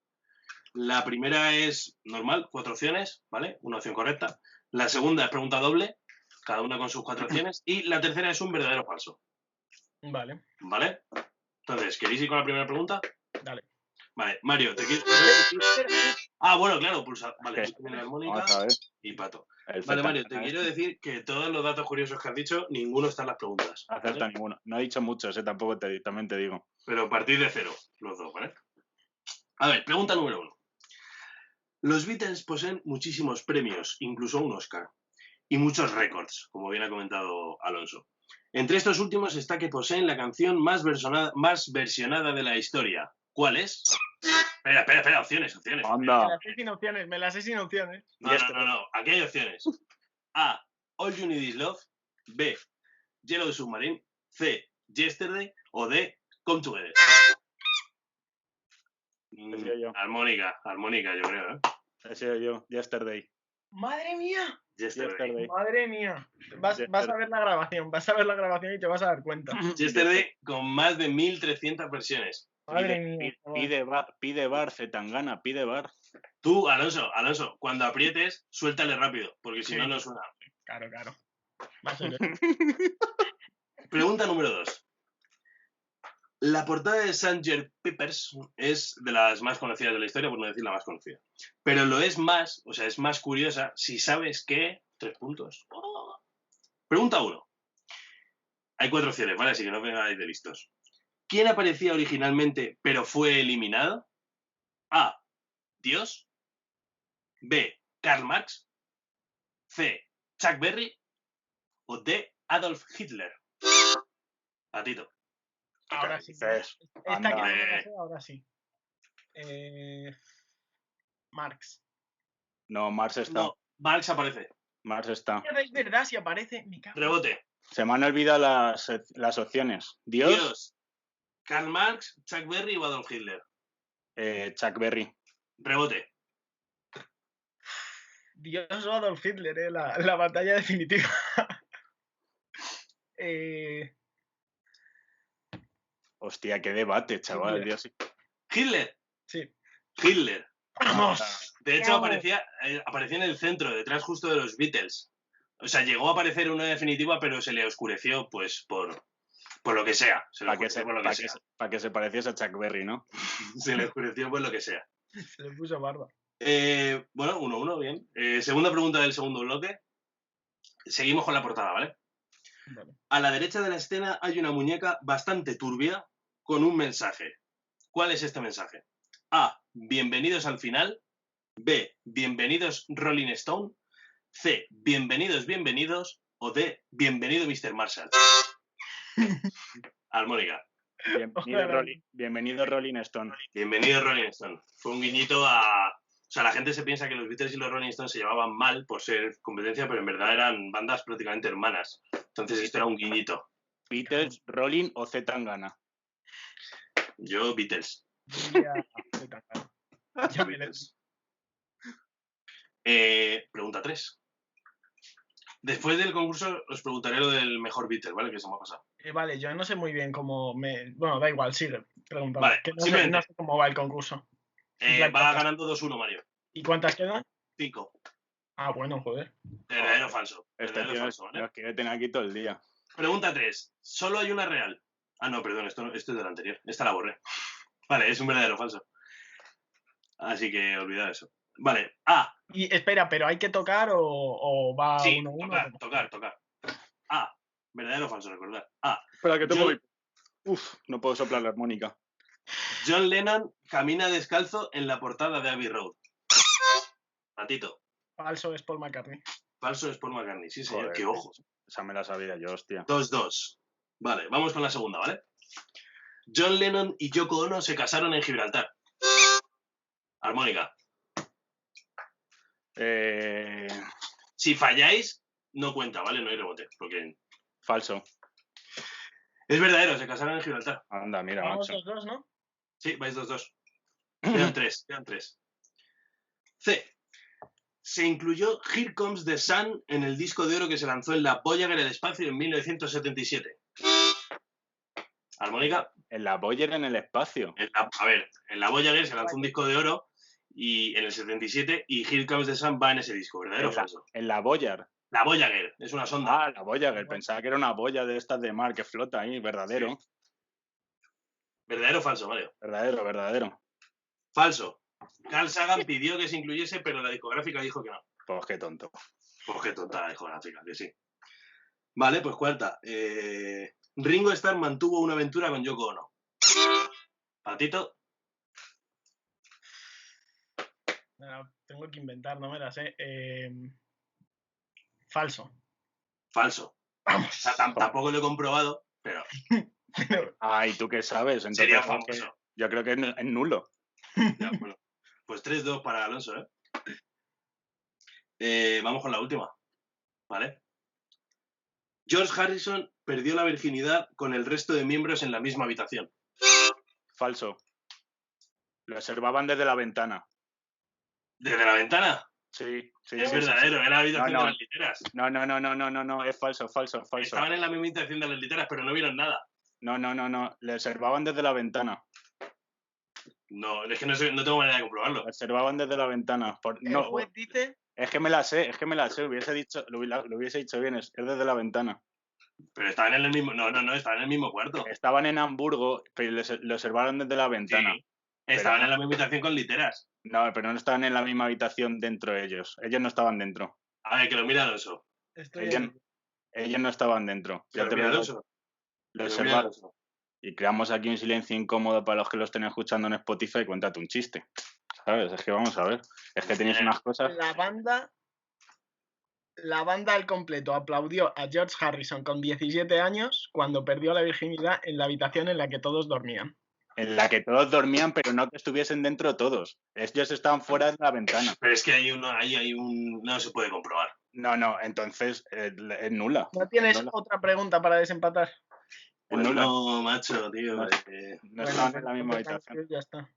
La primera es normal, 4 opciones, ¿vale? Una opción correcta. La segunda es pregunta doble, cada una con sus 4 opciones. Y la tercera es un verdadero o falso. Vale. ¿Vale? Entonces, ¿queréis ir con la primera pregunta? Dale. Vale, Mario, te quiero... bueno, claro, pulsar. Vale, la armónica y pato. Vale, Mario, te quiero decir que todos los datos curiosos que has dicho, ninguno está en las preguntas. Acerta ninguno. No he dicho muchos, tampoco también te digo. Pero a partir de 0, los dos, ¿vale? A ver, pregunta número 1. Los Beatles poseen muchísimos premios, incluso un Oscar, y muchos récords, como bien ha comentado Alonso. Entre estos últimos está que poseen la canción más versionada de la historia. ¿Cuál es? Espera, opciones. Anda. Me las sé sin opciones. No, aquí hay opciones. A. All You Need Is Love. B. Yellow Submarine. C. Yesterday. O D. Come Together. He sido yo. Armónica, yo creo, ¿eh? He sido yo. Yesterday. ¡Madre mía! Yesterday. ¡Madre mía! Vas a ver la grabación. Vas a ver la grabación y te vas a dar cuenta. Yesterday con más de 1300 versiones. Madre mía. Pide bar, Zetangana, pide bar. Tú, Alonso, cuando aprietes, suéltale rápido, porque si Sí. no, no suena. Claro. Va a ser Pregunta número 2. La portada de Sgt. Peppers es de las más conocidas de la historia, por no decir la más conocida. Pero lo es más, o sea, es más curiosa si sabes que... 3 puntos. Oh. Pregunta 1. Hay 4 opciones, ¿vale? Así que no vengáis de listos. ¿Quién aparecía originalmente pero fue eliminado? A. Dios. B. Karl Marx. C. Chuck Berry. O D. Adolf Hitler. Patito. Ahora sí. Dices, Esta anda. que no me la sé, ahora sí. Marx. No, Mars está. No, Marx aparece. Mars está. Es verdad, si aparece. Me cago. Rebote. Se me han olvidado las opciones. Dios, Karl Marx, Chuck Berry o Adolf Hitler. Chuck Berry. Rebote. Dios o Adolf Hitler, la batalla definitiva. Hostia, qué debate, chaval. Hitler. Dios. Hitler. Sí. Hitler. ¡Vamos! De hecho, Vamos. aparecía en el centro, detrás justo de los Beatles. O sea, llegó a aparecer una definitiva, pero se le oscureció, pues, por lo que sea. Se le Para que, oscureció por lo que sea. pa' que se pareciese a Chuck Berry, ¿no? Se le oscureció por lo que sea. Se le puso barba. Bueno, 1-1, bien. Segunda pregunta del segundo bloque. Seguimos con la portada, ¿vale? Vale. A la derecha de la escena hay una muñeca bastante turbia con un mensaje. ¿Cuál es este mensaje? A. Bienvenidos al final. B. Bienvenidos Rolling Stone. C. Bienvenidos. O D. Bienvenido Mr. Marshall. Armónica. Bienvenido Rolling Stone. Bienvenido Rolling Stone. Fue un guiñito a... O sea, la gente se piensa que los Beatles y los Rolling Stones se llevaban mal por ser competencia, pero en verdad eran bandas prácticamente hermanas. Entonces esto era un guiñito. Beatles, Rolling o Zetangana. Yo, Beatles. Ya me Pregunta 3. Después del concurso os preguntaré lo del mejor Beatle, ¿vale? Que se me ha pasado. Vale, yo no sé muy bien cómo me... Bueno, da igual, sigue preguntando. Vale, Que no simplemente. sé cómo va el concurso. Va ganando 2-1, Mario. ¿Y cuántas quedan? 5. Ah, bueno, joder. Verdadero o falso. Este Verdadero o tío falso, ¿vale? nos quiere tener aquí todo el día. Pregunta 3. Solo hay una real. Ah, no, perdón, esto es de la anterior. Esta la borré. Vale, es un verdadero o falso. Así que olvidad eso. Vale, A. Y espera, ¿pero hay que tocar o va Sí, 1-1? tocar. A. Verdadero o falso, recordad. A. Espera, que John, Uf, no puedo soplar la armónica. John Lennon camina descalzo en la portada de Abbey Road. Patito. Falso es Paul McCartney. Falso es Paul McCartney. Sí, señor. Joder, Qué ojos. Esa me la sabía yo, hostia. 2-2. Vale, vamos con la segunda, ¿vale? John Lennon y Yoko Ono se casaron en Gibraltar. Armónica. Si falláis, no cuenta, ¿vale? No hay rebote. Porque Falso. es verdadero, se casaron en Gibraltar. Anda, mira, Vamos macho. 2-2, ¿no? Sí, vais 2-2. Quedan 3. C. Se incluyó Here Comes the Sun en el disco de oro que se lanzó en la Voyager del espacio en 1977. Armónica. En la Voyager en el espacio. En la Voyager se lanzó un disco de oro y en el 77 y Here Comes the Sun va en ese disco, ¿verdadero o falso? En la Voyager. La Voyager, es una sonda. Ah, la Voyager. Pensaba que era una boya de estas de mar que flota ahí. Verdadero. Sí. ¿Verdadero o falso, Mario? Verdadero. Falso. Carl Sagan pidió que se incluyese, pero la discográfica dijo que no. Pues qué tonto. Pues qué tonta la discográfica, que sí. Vale, pues cuarta. Ringo Starr mantuvo una aventura con Yoko Ono. Patito. Tengo que inventar, no me la sé. Falso. Falso. Vamos. sea, tampoco lo he comprobado, pero Ah, ¿y tú qué sabes? Entonces, sería es que famoso. yo creo que es nulo. Ya, bueno. Pues 3-2 para Alonso, ¿eh? Vamos con la última, ¿vale? George Harrison perdió la virginidad con el resto de miembros en la misma habitación. Falso. Lo observaban desde la ventana. ¿Desde la ventana? Sí, sí, Es sí, sí, verdadero, sí. era la habitación No, de no. las literas. No, es falso. Estaban en la misma habitación de las literas, pero no vieron nada. No. Le observaban desde la ventana. No, es que no tengo manera de comprobarlo. Lo observaban desde la ventana. El No, juez dice... es que me la sé. Lo hubiese dicho bien, es desde la ventana. Pero estaban en el mismo... No, estaban en el mismo cuarto. Estaban en Hamburgo, pero lo observaron desde la ventana. Sí. Estaban en la misma habitación con literas. No, pero no estaban en la misma habitación dentro ellos. Ellos no estaban dentro. A ver, que lo mira Alonso. Estoy Ellos, en- ellos no estaban dentro. Que Ya lo te mira lo digo. Alonso. Lo Que lo mira observaron. Alonso. Y creamos aquí un silencio incómodo para los que lo estén escuchando en Spotify. Cuéntate un chiste. ¿Sabes? Es que vamos a ver. Es que tenéis unas cosas. La banda al completo aplaudió a George Harrison con 17 años cuando perdió la virginidad en la habitación en la que todos dormían. En la que todos dormían, pero no que estuviesen dentro todos. Ellos estaban fuera de la ventana. Pero es que hay un... No se puede comprobar. No, entonces es nula. ¿No tienes Es nula. otra pregunta para desempatar? Pues nula. no, macho, tío. No. No estaban en la misma habitación. Ya está.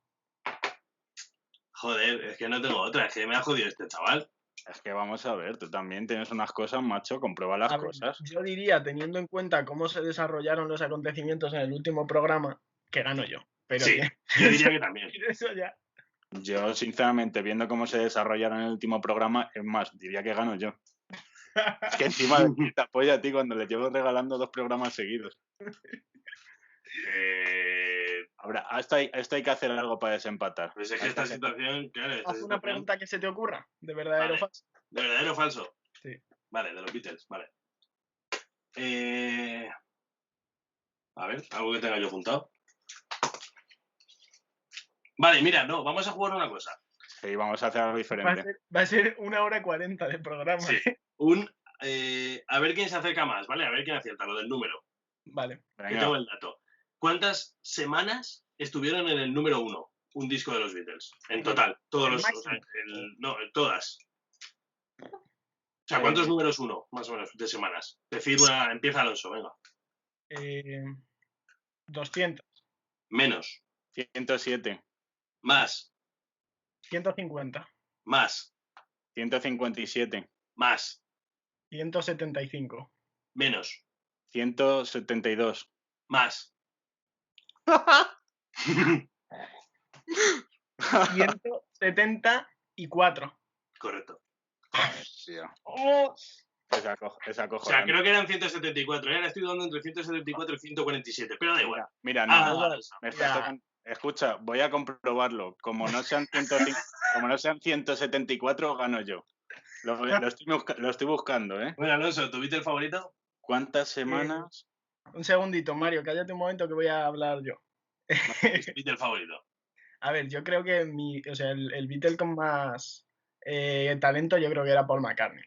Joder, es que no tengo otra. Es que me ha jodido este chaval. Es que vamos a ver, tú también tienes unas cosas, macho, comprueba las A ver, cosas. yo diría, teniendo en cuenta cómo se desarrollaron los acontecimientos en el último programa, que gano yo. Pero Sí, yo diría que también. eso ya. Yo, sinceramente, viendo cómo se desarrollaron en el último programa, es más, diría que gano yo. Es que encima de ti te apoya a ti cuando le llevo regalando 2 programas seguidos. Ahora, esto hay que hacer algo para desempatar. Pues es que esta situación, claro, Haz una pregunta que se te ocurra, de verdadero Vale. o falso. ¿De verdadero o falso? Sí. Vale, de los Beatles, vale. A ver, algo que tenga yo apuntado. Vale, mira, no, vamos a jugar una cosa. Sí, vamos a hacer algo diferente. Va a ser 1h40 de programa. Sí. A ver quién se acerca más, ¿vale? A ver quién acierta lo del número. Vale. Que Venga, tengo el dato. ¿Cuántas semanas estuvieron en el número 1 un disco de los Beatles? En total, todos el los... máximo. No, todas. O sea, ¿cuántos números 1, más o menos, de semanas? Decir una... Empieza Alonso, venga. 200. Menos. 107, Más. 150. Más. 157, Más. 175. Menos. 172. Más. 174. Correcto. ¡Oh! Es O sea, acojonante. creo que eran 174. Ahora estoy dudando entre 174 y 147. Pero da igual. Mira, Ah, no, Alonso. me estás tocando- Escucha, voy a comprobarlo. Como no sean 174, gano yo. Lo estoy buscando, ¿eh? Bueno, Alonso, ¿tu Beatle favorito? ¿Cuántas semanas? Un segundito, Mario, cállate un momento que voy a hablar yo. Beatle favorito. A ver, yo creo que el Beatle con más talento yo creo que era Paul McCartney.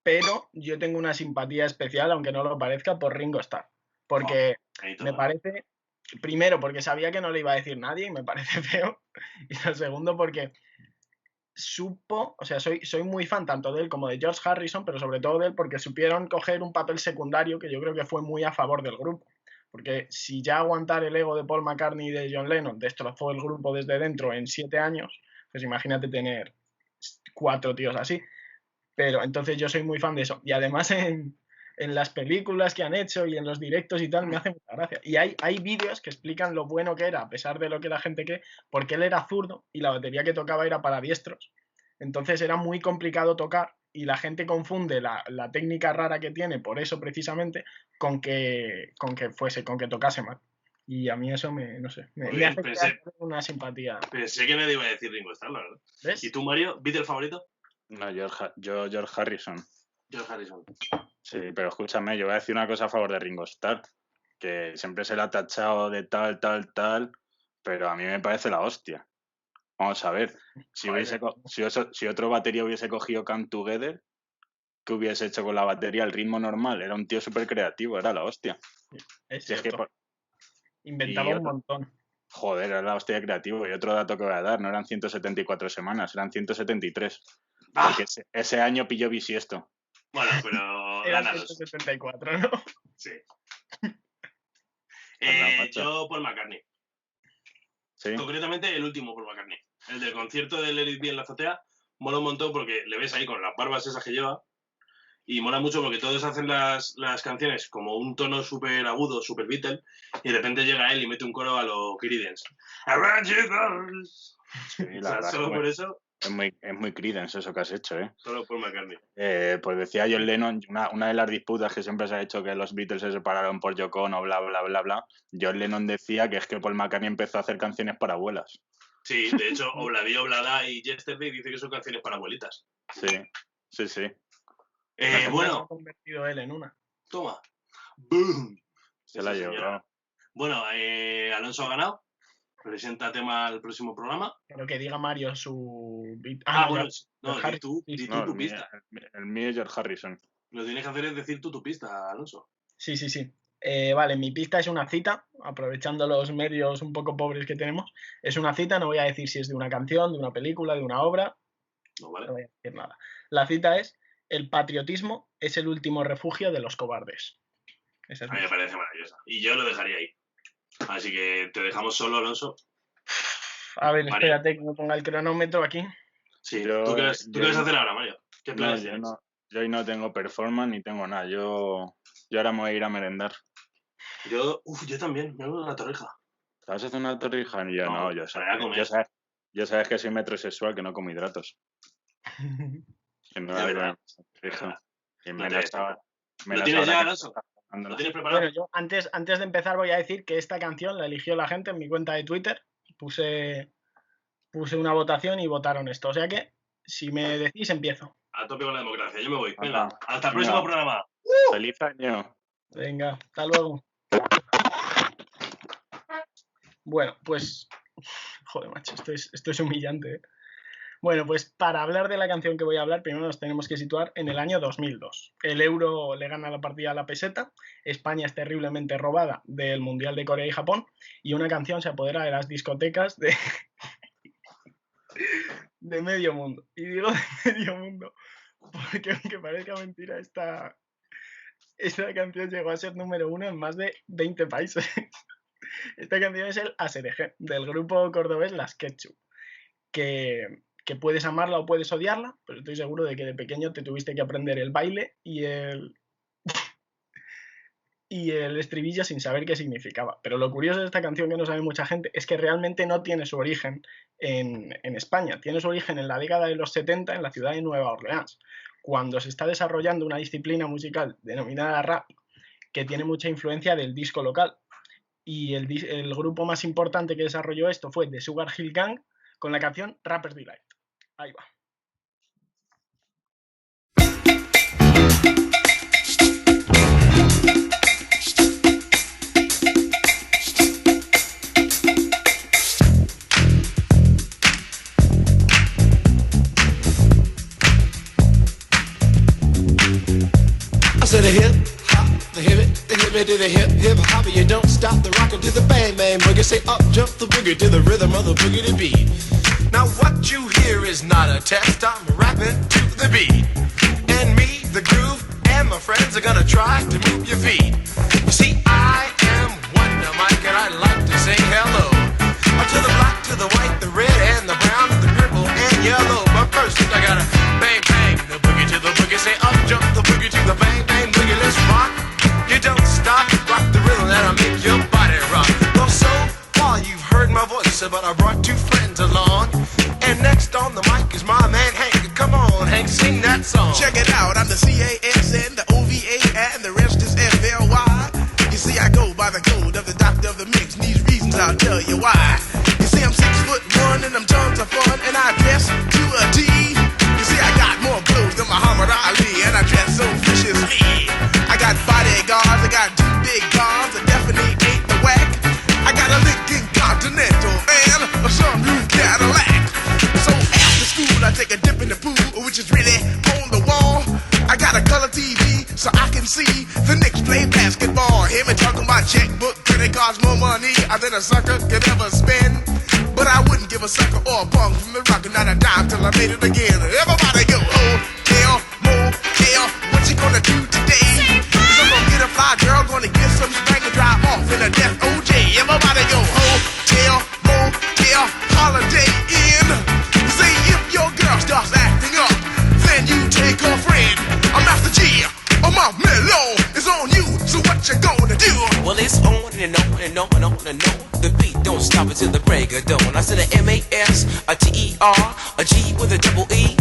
Pero yo tengo una simpatía especial, aunque no lo parezca, por Ringo Starr. Porque me parece, primero, porque sabía que no le iba a decir nadie y me parece feo. Y lo segundo, porque supo, o sea, soy muy fan tanto de él como de George Harrison, pero sobre todo de él porque supieron coger un papel secundario que yo creo que fue muy a favor del grupo. Porque si ya aguantar el ego de Paul McCartney y de John Lennon destrozó el grupo desde dentro en 7 años, pues imagínate tener 4 tíos así. Pero entonces yo soy muy fan de eso. Y además en las películas que han hecho y en los directos y tal, me hace mucha gracia. Y hay vídeos que explican lo bueno que era, a pesar de lo que la gente cree, porque él era zurdo y la batería que tocaba era para diestros. Entonces era muy complicado tocar y la gente confunde la técnica rara que tiene, por eso precisamente, con que tocase mal. Y a mí eso me hace crear una simpatía. Pensé que nadie iba a decir Ringo Starr, la verdad. ¿Ves? ¿Y tú, Mario? ¿Beatle favorito? No, George Harrison. George Harrison. Sí, pero escúchame, yo voy a decir una cosa a favor de Ringo Starr, que siempre se le ha tachado de tal, pero a mí me parece la hostia. Vamos a ver, si otro batería hubiese cogido Come Together, que hubiese hecho con la batería, el ritmo normal. Era un tío súper creativo, era la hostia. Es Si es que, cierto. Inventaba y un otro- montón. joder, era la hostia de creativo. Y otro dato que voy a dar, no eran 174 semanas, eran 173. ¡Ah! Porque ese año pilló bisiesto. Bueno, pero Era ganados. 174, ¿no? Sí. Anda, macho. Yo Paul McCartney. Sí. Concretamente el último Paul McCartney. El del concierto de Let It Be en la azotea. Mola un montón porque le ves ahí con las barbas esas que lleva. Y mola mucho porque todos hacen las canciones como un tono súper agudo, súper Beatle. Y de repente llega él y mete un coro a los Creedence. Around you goes. Sí, O la sea, verdad solo que por eso, es muy Creedence eso que has hecho, ¿eh? solo Paul McCartney. Pues decía John Lennon, una de las disputas que siempre se ha hecho que los Beatles se separaron por Yoko Ono, bla, bla, bla, bla. John Lennon decía que es que Paul McCartney empezó a hacer canciones para abuelas. Sí, de hecho, Obladi Oblada y Yesterday dice que son canciones para abuelitas. Sí, sí, sí. Se ha Bueno, convertido él en una. toma. Boom. Se la Sí, llevó. señora. Bueno, Alonso ha ganado. Presenta tema al próximo programa. Pero que diga Mario su... Bueno, ya. no, Harry, di tú, sí, di sí. tú No, tu pista. el mío es George Harrison. Lo que tienes que hacer es decir tú tu pista, Alonso. Sí. Vale, mi pista es una cita, aprovechando los medios un poco pobres que tenemos. Es una cita, no voy a decir si es de una canción, de una película, de una obra, No, ¿vale? no voy a decir nada. La cita es: el patriotismo es el último refugio de los cobardes. Esa es A mí mi- me parece maravillosa. Y yo lo dejaría ahí. Así que te dejamos solo, Alonso. A ver, Mario. espérate que me ponga el cronómetro aquí. Sí, Yo- ¿tú qué vas a hacer ahora, Mario? ¿Qué No, planes yo tienes? no, yo hoy no tengo performance ni tengo nada. Yo ahora me voy a ir a merendar. Yo también, me voy a la torreja. ¿Te vas a hacer una torrija? Y yo No, no, yo para comer. yo sabes que soy metrosexual, que no como hidratos. Que no De hago verdad. torrija. Y No me te la ves. estaba... me ¿Lo la tienes estaba ya, que- Alonso? ¿Lo tienes Bueno, preparado? yo antes de empezar voy a decir que esta canción la eligió la gente en mi cuenta de Twitter. Puse una votación y votaron esto. O sea que, si me decís, empiezo. A tope con la democracia. Yo me voy. Venga, Anda. hasta el Venga. próximo programa. ¡Feliz año! Venga, hasta luego. Bueno, pues... Joder, macho, esto es humillante, ¿eh? Bueno, pues para hablar de la canción que voy a hablar, primero nos tenemos que situar en el año 2002. El euro le gana la partida a la peseta, España es terriblemente robada del Mundial de Corea y Japón, y una canción se apodera de las discotecas de medio mundo. Y digo de medio mundo porque, aunque parezca mentira, esta canción llegó a ser número 1 en más de 20 países. Esta canción es el Asereje, del grupo cordobés Las Ketchup, que puedes amarla o puedes odiarla, pero estoy seguro de que de pequeño te tuviste que aprender el baile y el estribillo sin saber qué significaba. Pero lo curioso de esta canción, que no sabe mucha gente, es que realmente no tiene su origen en España. Tiene su origen en la década de los 70 en la ciudad de Nueva Orleans, cuando se está desarrollando una disciplina musical denominada rap, que tiene mucha influencia del disco local. Y el grupo más importante que desarrolló esto fue The Sugar Hill Gang, con la canción Rapper's Delight. Ahí va. I said a hip hop, the hip it to the hip hip hop. You don't stop the rockin' to the bang bang boogie. Say up jump the boogie to the rhythm of the boogie to beat. Now what you hear is not a test. I'm rapping to the beat, and me, the groove, and my friends are gonna try to move your feet. You see, I am Wonder Mike, and I like to sing hello to the black, to the white, the red, and the brown, the purple, and yellow. But first, I gotta bang bang the boogie to the boogie. Say up jump the boogie to the bang bang boogie. Let's rock. You don't stop, rock the rhythm that'll make your body rock. Well, so far you've heard my voice, but I brought two friends along. And next on the mic is my man Hank. Come on, Hank, sing that song. Check it out, I'm the CASN, the OVA, and the rest is FLY. You see, I go by the code of the doctor of the mix, and these reasons I'll tell you why. You see, I'm 6'1", and them tons of fun, and I dress to a T. You see, I got more clothes than Muhammad Ali, and I dress so viciously. I got bodyguards, I got two big cars, I definitely ain't the whack. I got a Lincoln Continental and a sunroof Cadillac. So after school I take a dip in the pool, which is really on the wall. I got a charge more money than a sucker could ever spend. But I wouldn't give a sucker or a punk from the rock, not a dime till I made it again. Everybody go, hotel, motel, what you gonna do today? Cause I'm gonna get a fly girl, gonna get some spank and drive off in a death OJ. Everybody go, hotel, motel, holiday in. Say if your girl starts acting up, then you take her friend. I'm Master G, my mellow is on you, so what you gonna do? Well, it's on and on and on and on and on. The beat don't stop until the break of dawn. I said a M-A-S, a T-E-R, a G with a double E.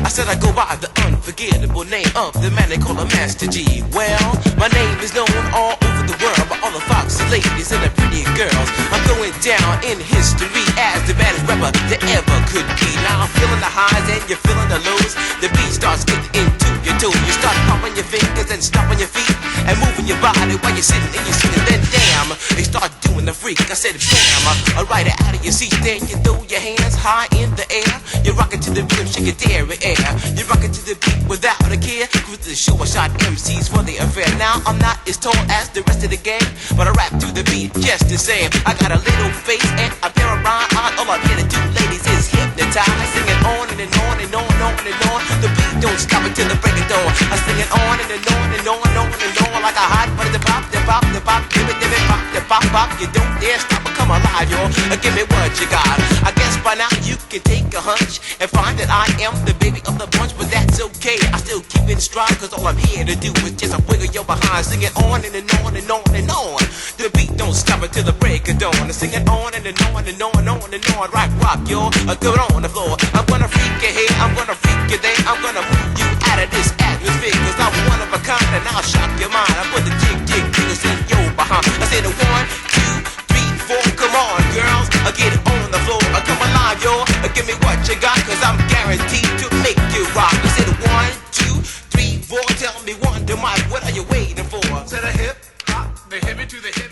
I said I go by the unforgettable name of the man they call a Master G. Well, my name is known all over the world by all the foxy ladies and the pretty girls. I'm going down in history as the baddest rapper that ever could be. Now I'm feeling the highs and you're feeling the lows. The beat starts getting into your toes. You start pumping your fingers and stomping your feet and moving your body while you're sitting and you're sitting. Then damn, they start doing the freak. I said bam, right out of your seat. Then you throw your hands high in the air. You're rocking to the rhythm, shake your dairy air. You're rocking to the beat without a care. Cruise to the show, I shot MCs for the affair. Now I'm not as tall as the rest of the gang, but I rap to the beat just the same. I got a little face and a pair of rhyme eyes. All I'm here to do, ladies, is hypnotize. Singing on and on and on and on and on. The beat don't stop until the break of dawn. I sing it on and on and on and on and on like a hot butter. The pop, the pop, the pop, give it, pop, the pop, pop. You don't dare stop or come alive, y'all. Give me what you got. I guess by now you can take a hunch and find that I am the baby of the bunch, but that's okay. I still keep it strong, cause all I'm here to do is just a wiggle your behind. Sing it on and on and on and on. The beat don't stop until the break of dawn. I sing it on and on and on and on and on. Rock, y'all. Go on the floor. I'm gonna freak you here, I'm gonna freak you there. I'm gonna move you out of this atmosphere, cause I'm one of a kind and I'll shock your mind. I put the jig jiggles in your behind. I say the 1, 2, 3, 4. Come on, girls. I get it on the floor. I come alive, y'all. Give me what you got, cause I'm guaranteed to make you rock. I said 1, 2, 3, 4. Tell me one, to Mike, what are you waiting for? To the hip, hop, the hip to the hip.